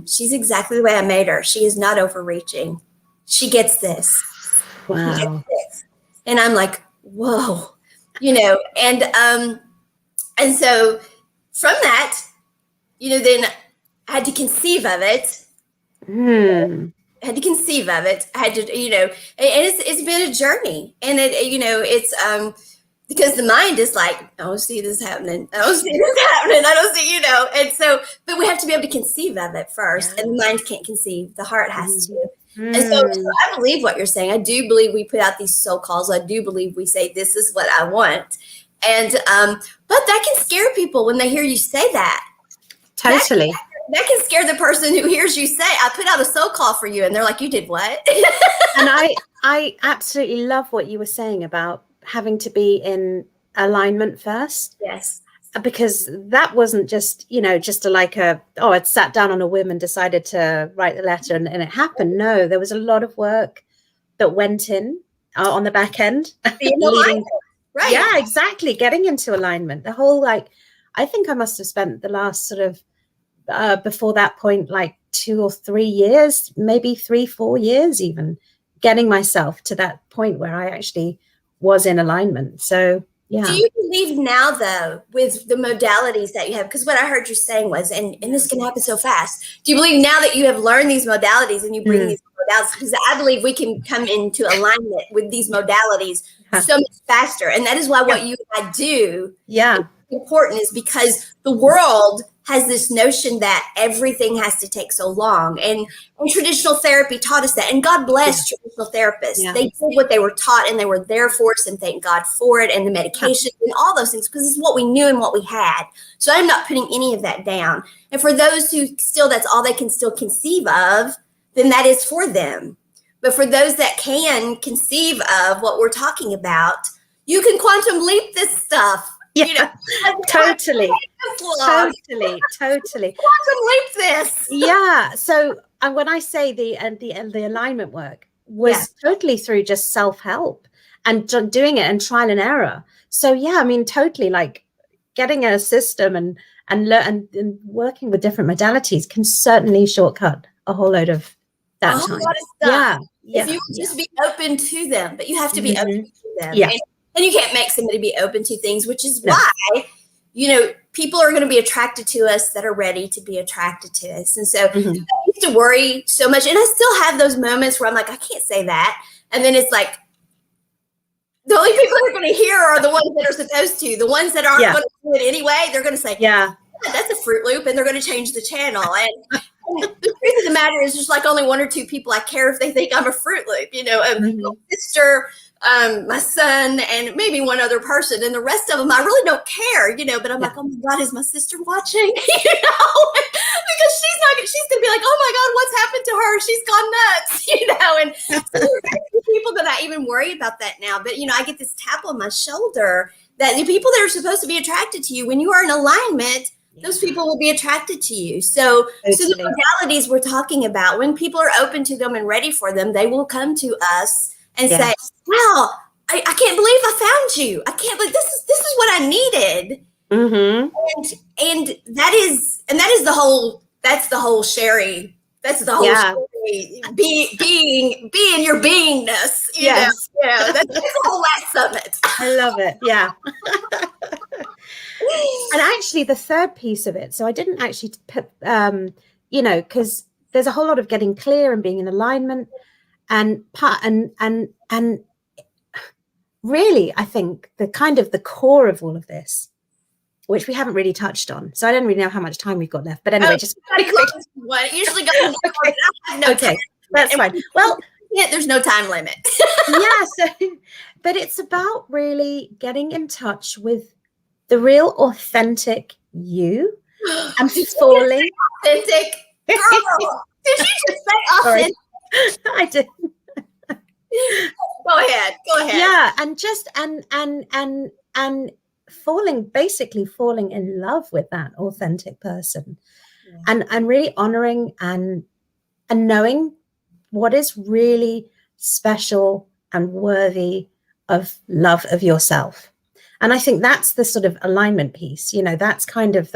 she's exactly the way I made her. She is not overreaching. She gets this. Wow. She gets this. And I'm like, whoa. And so from that, then I had to conceive of it. I had to conceive of it. I had to, and it's been a journey. And it's because the mind is like, I don't see this happening. I don't see this happening. I don't see, and so, but we have to be able to conceive of it first. And the mind can't conceive. The heart has to. And so I believe what you're saying. I do believe we put out these soul calls. I do believe we say, this is what I want. And, but that can scare people when they hear you say that. Totally. That can scare the person who hears you say, I put out a soul call for you. And they're like, you did what? And I absolutely love what you were saying about having to be in alignment first. Yes. Because that wasn't just, just I'd sat down on a whim and decided to write the letter and it happened. No, there was a lot of work that went in on the back end. Right. Yeah, exactly. Getting into alignment. The whole, I think I must have spent the last sort of, before that point, 2 or 3 years, maybe 3-4 years even, getting myself to that point where I actually was in alignment. So, yeah. Do you believe now, though, with the modalities that you have? Because what I heard you saying was, and this can happen so fast. Do you believe now that you have learned these modalities and you bring these modalities? Because I believe we can come into alignment with these modalities so much faster. And that is why what you and I do is important, is because the world has this notion that everything has to take so long. And traditional therapy taught us that. And God bless traditional therapists. They did what they were taught and they were there for us, and thank God for it, and the medication and all those things, because it's what we knew and what we had. So I'm not putting any of that down. And for those who still, that's all they can still conceive of, then that is for them. But for those that can conceive of what we're talking about, you can quantum leap this stuff. Yeah, totally. Quantum leap this. Yeah. So when I say the alignment work was totally through just self-help and doing it and trial and error. So yeah, I mean, totally, getting a system and working with different modalities can certainly shortcut a whole load of a that whole time. lot of stuff. Yeah. If you would just be open to them, but you have to be open to them. Yeah. And you can't make somebody be open to things, which is No. why, people are going to be attracted to us that are ready to be attracted to us. And so I used to worry so much. And I still have those moments where I'm like, I can't say that. And then it's like, the only people that are going to hear are the ones that are supposed to. The ones that aren't going to do it anyway, they're going to say, yeah, that's a Fruit Loop, and they're going to change the channel. And the truth of the matter is there's like only one or two people I care if they think I'm a Fruit Loop, my sister, my son, and maybe one other person. And the rest of them, I really don't care, but I'm like, oh my God, is my sister watching? Because she's going to be like, oh my God, what's happened to her? She's gone nuts, and so there are people that I even worry about that now. But, I get this tap on my shoulder that the people that are supposed to be attracted to you, when you are in alignment, those people will be attracted to you. So the modalities we're talking about, when people are open to them and ready for them, they will come to us and say, wow, I can't believe I found you. I can't believe this is what I needed. And that is the whole Sherry. That's the whole story. Being your beingness. Yes. That's the whole last summit. I love it. Yeah. And actually the third piece of it, so I didn't actually put, because there's a whole lot of getting clear and being in alignment and really, I think the core of all of this, which we haven't really touched on. So I don't really know how much time we've got left. But anyway, just usually go okay, that's fine. Well, there's no time limit. But it's about really getting in touch with the real authentic you and falling. Authentic girl. Did you just say authentic? I did. Go ahead. Yeah, and just and basically falling in love with that authentic person, and really honoring and knowing what is really special and worthy of love of yourself. And I think that's the sort of alignment piece. That's kind of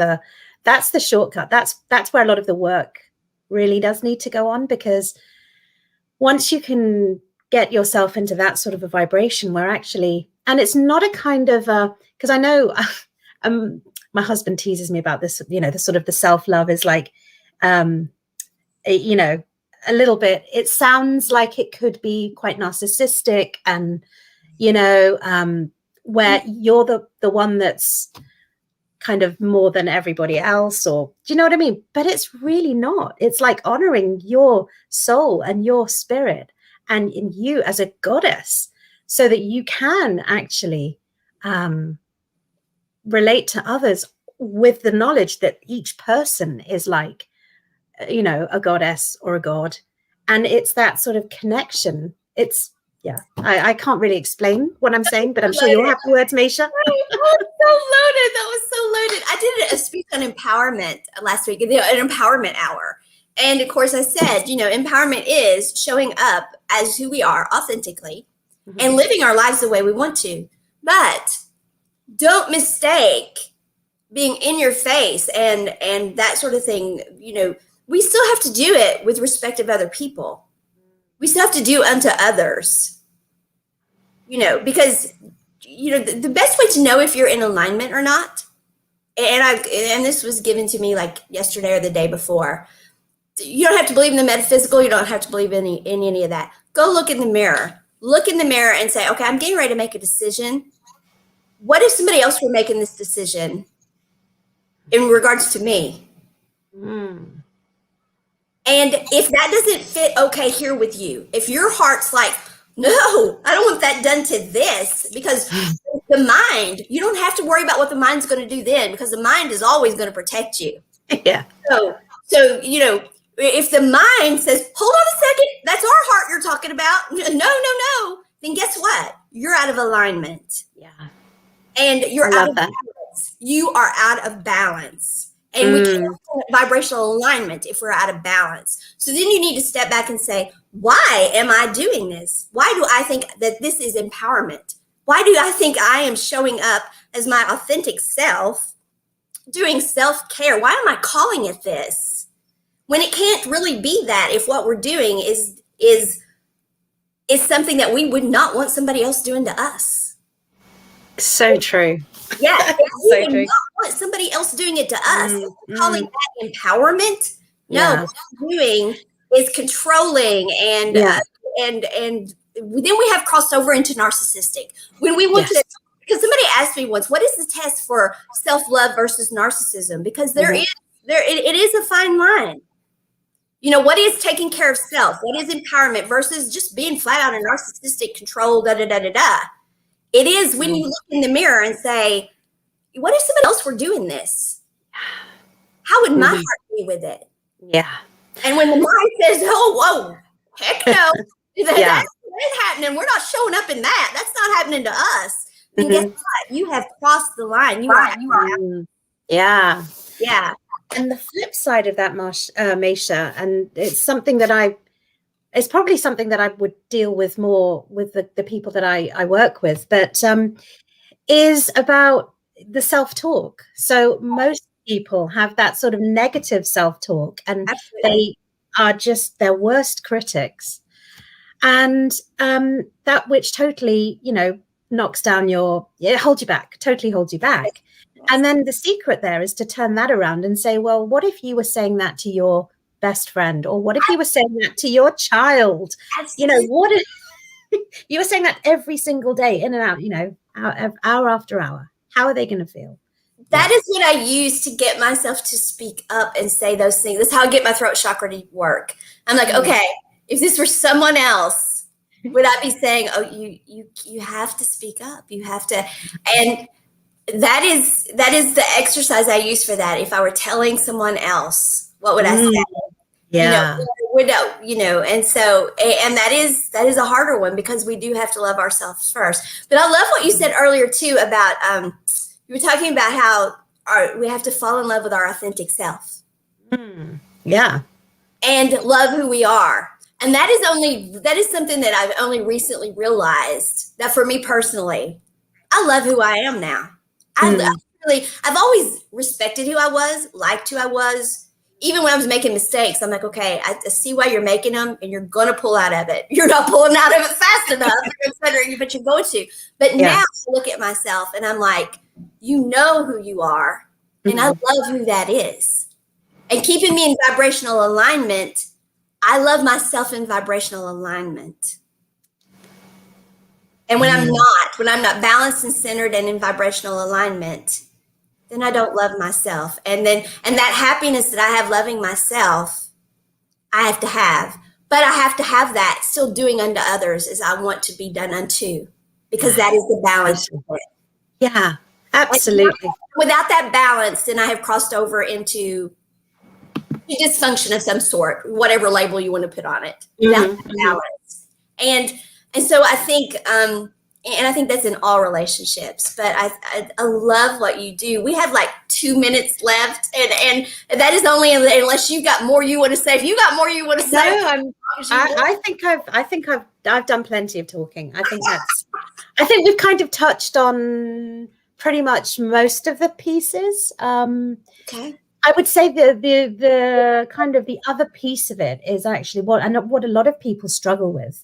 that's the shortcut. That's where a lot of the work really does need to go on, because once you can get yourself into that sort of a vibration where actually, and it's not a kind of because I know my husband teases me about this, the sort of the self-love is like, a little bit, it sounds like it could be quite narcissistic and, where you're the one that's kind of more than everybody else, or do you know what I mean? But it's really not. It's like honoring your soul and your spirit and in you as a goddess, so that you can actually relate to others with the knowledge that each person is like, a goddess or a god. And it's that sort of connection. I can't really explain what I'm saying, but I'm sure you'll have the words, Misha. That was so loaded. I did a speech on empowerment last week, an empowerment hour. And of course I said, empowerment is showing up as who we are authentically and living our lives the way we want to. But don't mistake being in your face and that sort of thing. We still have to do it with respect of other people. We still have to do unto others, because, the best way to know if you're in alignment or not, and this was given to me like yesterday or the day before, you don't have to believe in the metaphysical. You don't have to believe in any of that. Go look in the mirror. Look in the mirror and say, okay, I'm getting ready to make a decision. What if somebody else were making this decision in regards to me? And if that doesn't fit okay here with you, if your heart's like, no, I don't want that done to this, because the mind, you don't have to worry about what the mind's going to do then, because the mind is always going to protect you. Yeah. So if the mind says, hold on a second, that's our heart you're talking about. No. Then guess what? You're out of alignment. Yeah. And you're out of balance. You are out of balance. And we can't have vibrational alignment if we're out of balance. So then you need to step back and say, why am I doing this? Why do I think that this is empowerment? Why do I think I am showing up as my authentic self, doing self-care? Why am I calling it this? when it can't really be that if what we're doing is something that we would not want somebody else doing to us. So true. Yeah, So we would true. not want somebody else doing it to us. Calling that empowerment? No, Yeah. what we're doing is controlling, and and then we have crossed over into narcissistic. When we want to, because somebody asked me once, what is the test for self-love versus narcissism? Because it is a fine line. You know, what is taking care of self? What is empowerment versus just being flat out a narcissistic control, da da da da da. It is when you look in the mirror and say, what if somebody else were doing this? How would my heart be with it? Yeah. And when the mind says, oh, whoa, heck no, that's happening. We're not showing up in that. That's not happening to us. Then guess what? You have crossed the line. You are. Yeah. Yeah. And the flip side of that, Maisha, and it's something that it's probably something that I would deal with more with the people that I work with, but is about the self-talk. So most people have that sort of negative self-talk, and they are just their worst critics. And that which totally, knocks down holds you back, totally holds you back. And then the secret there is to turn that around and say, well, what if you were saying that to your best friend? Or what if you were saying that to your child? What if you were saying that every single day, in and out, hour after hour? How are they going to feel? That is what I use to get myself to speak up and say those things. That's how I get my throat chakra to work. I'm like, okay, if this were someone else, would I be saying, oh, you have to speak up. You have to. And that is the exercise I use for that. If I were telling someone else, what would I say? Yeah. And so, and that is a harder one because we do have to love ourselves first. But I love what you said earlier too about, you were talking about how we have to fall in love with our authentic self. Yeah. And love who we are. And that is something that I've only recently realized that for me personally, I love who I am now. I've always respected who I was, liked who I was. Even when I was making mistakes, I'm like, okay, I see why you're making them, and you're going to pull out of it. You're not pulling out of it fast enough, but you're going to. But now I look at myself and I'm like, you know who you are, and I love who that is. And keeping me in vibrational alignment, I love myself in vibrational alignment. And when I'm not balanced and centered and in vibrational alignment, then I don't love myself. And that happiness that I have loving myself, I have to have. But I have to have that still doing unto others as I want to be done unto, because that is the balance of it. Yeah, absolutely. Without that balance, then I have crossed over into dysfunction of some sort, whatever label you want to put on it. Without that balance. And so I think, and I think that's in all relationships, but I love what you do. We have like 2 minutes left, and that is only unless you got more you want to say. If you got more you want to say, I think I've done plenty of talking. I think we've kind of touched on pretty much most of the pieces. Okay. I would say the kind of the other piece of it is actually what a lot of people struggle with,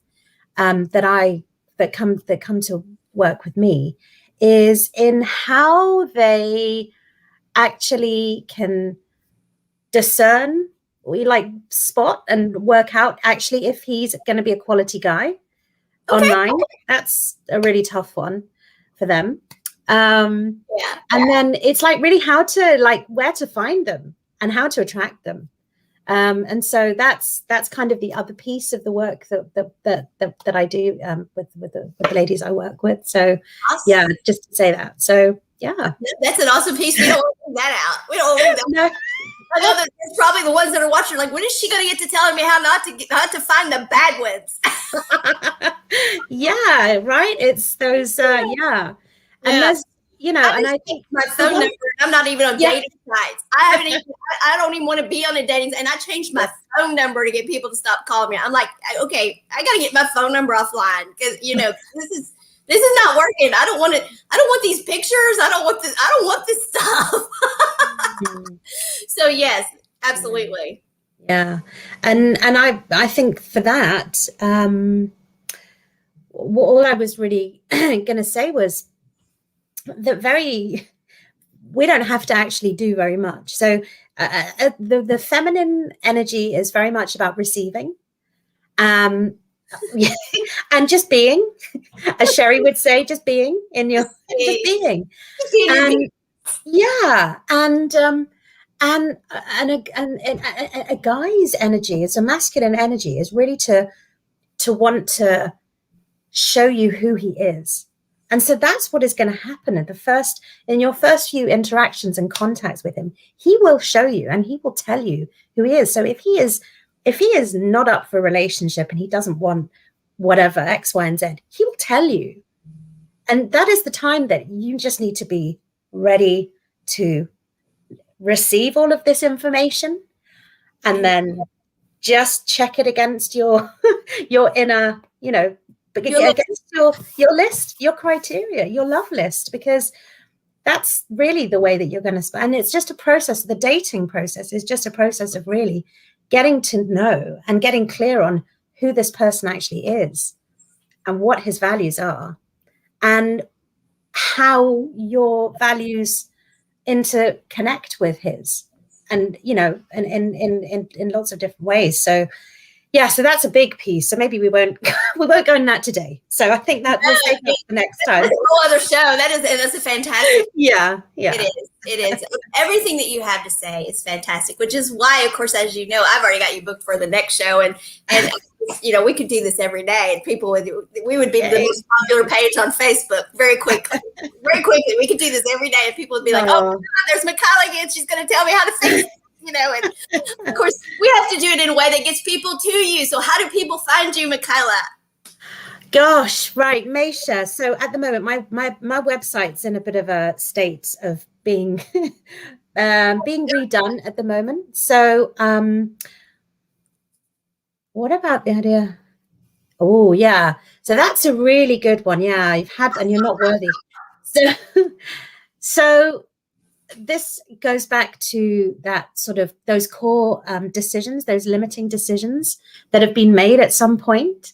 that come to work with me, is in how they actually can discern, spot and work out actually if he's going to be a quality guy online. That's a really tough one for them. And then it's like really how to where to find them and how to attract them. And so that's kind of the other piece of the work that I do with the ladies I work with. So yeah, just to say that. So yeah, that's an awesome piece. We don't want to leave that out. We don't leave that. No. I know that there's probably the ones that are watching like, when is she going to get to telling me how not to find the bad ones? Yeah, right. It's those and there's and I think my phone number. I'm not even on dating sites. I don't even want to be on a dating site. And I changed my phone number to get people to stop calling me. I'm like, okay, I got to get my phone number offline because this is not working. I don't want these pictures. I don't want this stuff. So yes, absolutely. Yeah. And I think for that, all I was really going to say was that we don't have to actually do very much. So the feminine energy is very much about receiving, and just being, as Sherry would say, just being in your, just being, and yeah, and a guy's energy, it's a masculine energy, is really to want to show you who he is. And so that's what is going to happen in your first few interactions and contacts with him. He will show you and he will tell you who he is. So if he is not up for a relationship and he doesn't want whatever X, Y, and Z, he will tell you. And that is the time that you just need to be ready to receive all of this information and then just check it against your inner, against your list, your criteria, your love list, because that's really the way that you're going to and it's just a process. The dating process is just a process of really getting to know and getting clear on who this person actually is and what his values are and how your values interconnect with his, and in lots of different ways. So yeah, so that's a big piece. So maybe we won't go in that today. So I think that we'll save that for next time. That's a whole other show. That's a fantastic. Yeah. It is. Everything that you have to say is fantastic, which is why, of course, as you know, I've already got you booked for the next show, and we could do this every day, and we would be the most popular page on Facebook very quickly. Very quickly, we could do this every day, and people would be like, "Oh, my God, there's Michaela again. She's going to tell me how to fix it." And of course, we have to do it in a way that gets people to you. So how do people find you, Michaela? Gosh, right, Meisha. So at the moment, my website's in a bit of a state of being being redone at the moment. So what about the idea? Oh, yeah. So that's a really good one. Yeah, you've had, and you're not worthy. So this goes back to that sort of those core decisions, those limiting decisions that have been made at some point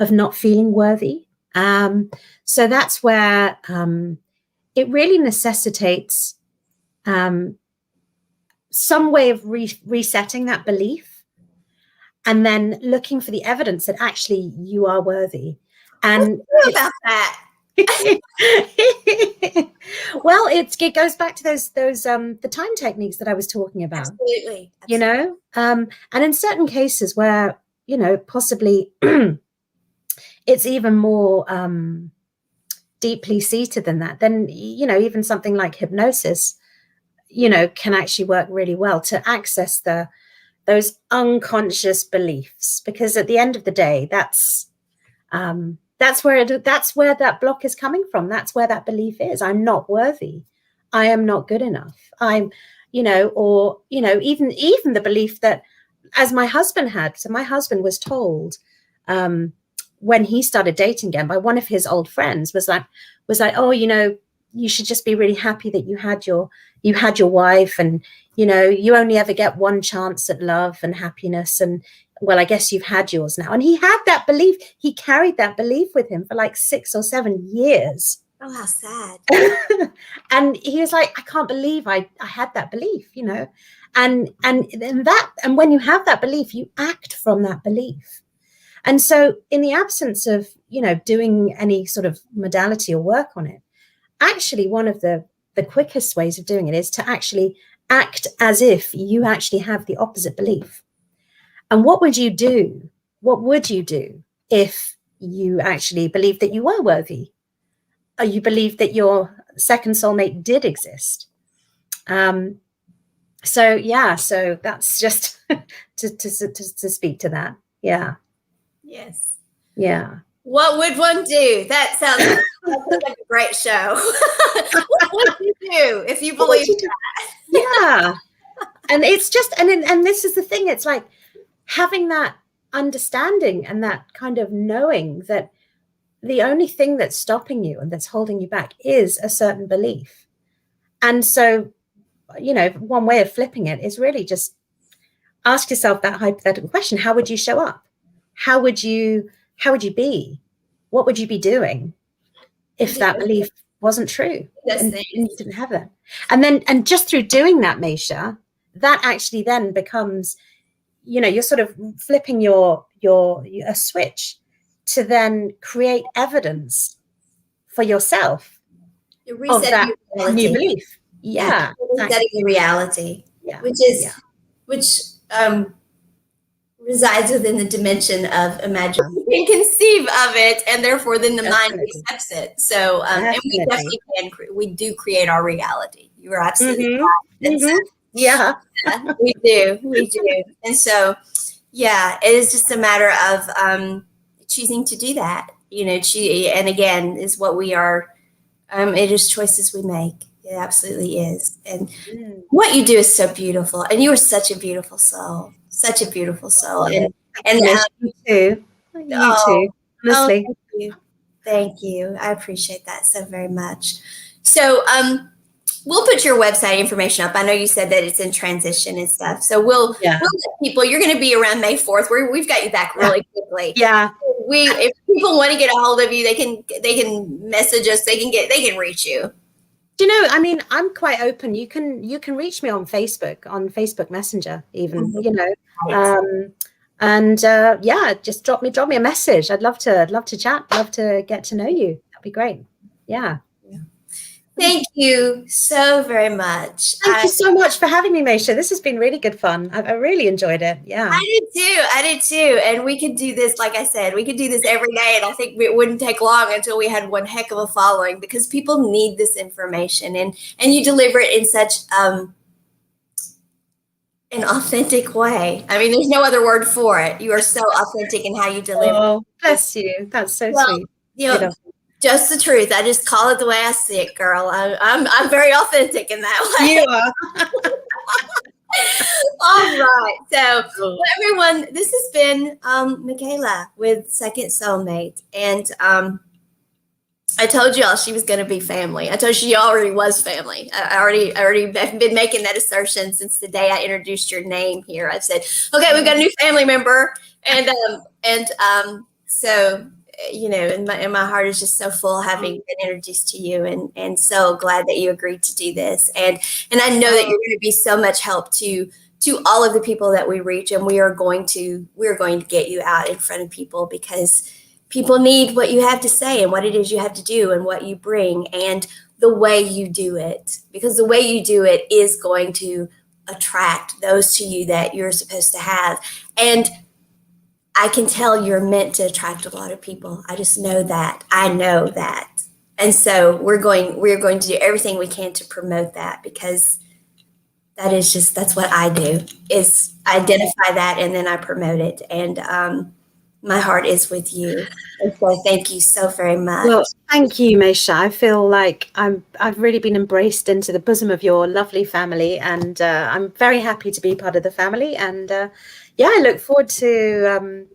of not feeling worthy. So that's where it really necessitates some way of resetting that belief and then looking for the evidence that actually you are worthy. And about that. Well, it goes back to those the time techniques that I was talking about. Absolutely. And in certain cases where possibly it's even more deeply seated than that, then even something like hypnosis can actually work really well to access those unconscious beliefs, because at the end of the day, that's where that block is coming from. That's where that belief is. I'm not worthy. I am not good enough. I'm, even the belief that, as my husband had. So my husband was told when he started dating again by one of his old friends was like, oh, you should just be really happy that you had your wife, and you only ever get one chance at love and happiness, and well, I guess you've had yours now. And he had that belief. He carried that belief with him for like 6 or 7 years. Oh, how sad. And he was like, I can't believe I had that belief, and when you have that belief, you act from that belief. And so in the absence of, doing any sort of modality or work on it, actually one of the quickest ways of doing it is to actually act as if you actually have the opposite belief. And what would you do? What would you do if you actually believed that you were worthy? Or you believed that your second soulmate did exist? So that's just to speak to that. Yeah. Yes. Yeah. What would one do? That sounds like a great show. What would you do if you believe that? Yeah. And it's just, and this is the thing. It's like having that understanding and that kind of knowing that the only thing that's stopping you and that's holding you back is a certain belief. And so, one way of flipping it is really just ask yourself that hypothetical question. How would you show up? How would you be? What would you be doing if that belief wasn't true and you didn't have that? And just through doing that, Meisha, that actually then becomes, you're sort of flipping a switch to then create evidence for yourself of that new belief. Yeah. Resetting your reality. Yeah. Which resides within the dimension of imagination. You can conceive of it, and therefore then the mind accepts it. So, and we definitely we do create our reality. You are absolutely right. So, yeah, we do. And so, yeah, it is just a matter of choosing to do that. And again, is what we are. It is choices we make. It absolutely is. And what you do is so beautiful. And you are such a beautiful soul. Such a beautiful soul. And you too. You too. Honestly. Thank you. I appreciate that so very much. So we'll put your website information up. I know you said that it's in transition and stuff. So we'll let people, you're going to be around May 4th. We've got you back really quickly. Yeah. If people want to get a hold of you, they can message us. They can reach you. I'm quite open. You can reach me on Facebook Messenger, even, just drop me a message. I'd love to chat, love to get to know you. That'd be great. Yeah. Thank you so very much. Thank you so much for having me, Meisha. This has been really good fun. I really enjoyed it. Yeah. I did too. And we could do this, like I said, we could do this every day. And I think it wouldn't take long until we had one heck of a following, because people need this information, and you deliver it in such an authentic way. I mean, there's no other word for it. You are so authentic in how you deliver. Oh, bless you. That's so sweet. Just the truth. I just call it the way I see it, girl. I'm very authentic in that way. You are. All right. So, everyone, this has been Michaela with Second Soulmate, and I told y'all she was going to be family. I told you she already was family. I already have been making that assertion since the day I introduced your name here. I've said, okay, we've got a new family member, and so. And my heart is just so full having been introduced to you, and so glad that you agreed to do this. And I know that you're going to be so much help to all of the people that we reach, and we're going to get you out in front of people, because people need what you have to say and what it is you have to do and what you bring and the way you do it, because the way you do it is going to attract those to you that you're supposed to have. And I can tell you're meant to attract a lot of people. I just know that. I know that. And so we're going to do everything we can to promote that, because that's what I do, is identify that and then I promote it. And my heart is with you. And so thank you so very much. Well, thank you, Meisha. I feel like I've really been embraced into the bosom of your lovely family, and I'm very happy to be part of the family. And I look forward to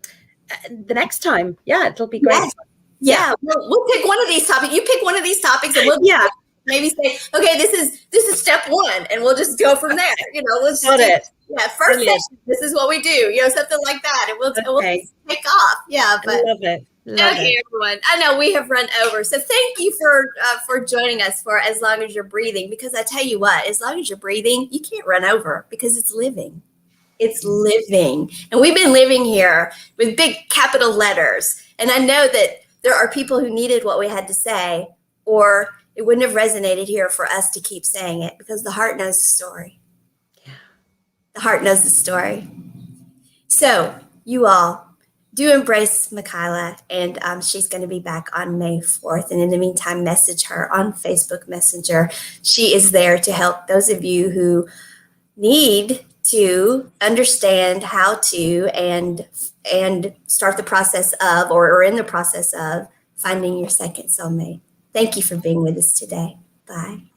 the next time. Yeah, it'll be great. Yeah. We'll pick one of these topics. You pick one of these topics, and we'll maybe say, okay, this is step one, and we'll just go from there. Let's Got it. First session, this is what we do. Something like that, and we'll take off. Yeah, but I love it. Okay, everyone. I know we have run over, so thank you for joining us for As Long as You're Breathing. Because I tell you what, as long as you're breathing, you can't run over, because it's living. It's living. And we've been living here with big capital letters. And I know that there are people who needed what we had to say, or it wouldn't have resonated here for us to keep saying it, because the heart knows the story. Yeah. The heart knows the story. So you all do embrace Michaela, and she's going to be back on May 4th. And in the meantime, message her on Facebook Messenger. She is there to help those of you who need to understand how to and start the process of, or are in the process of, finding your second soulmate. Thank you for being with us today. Bye.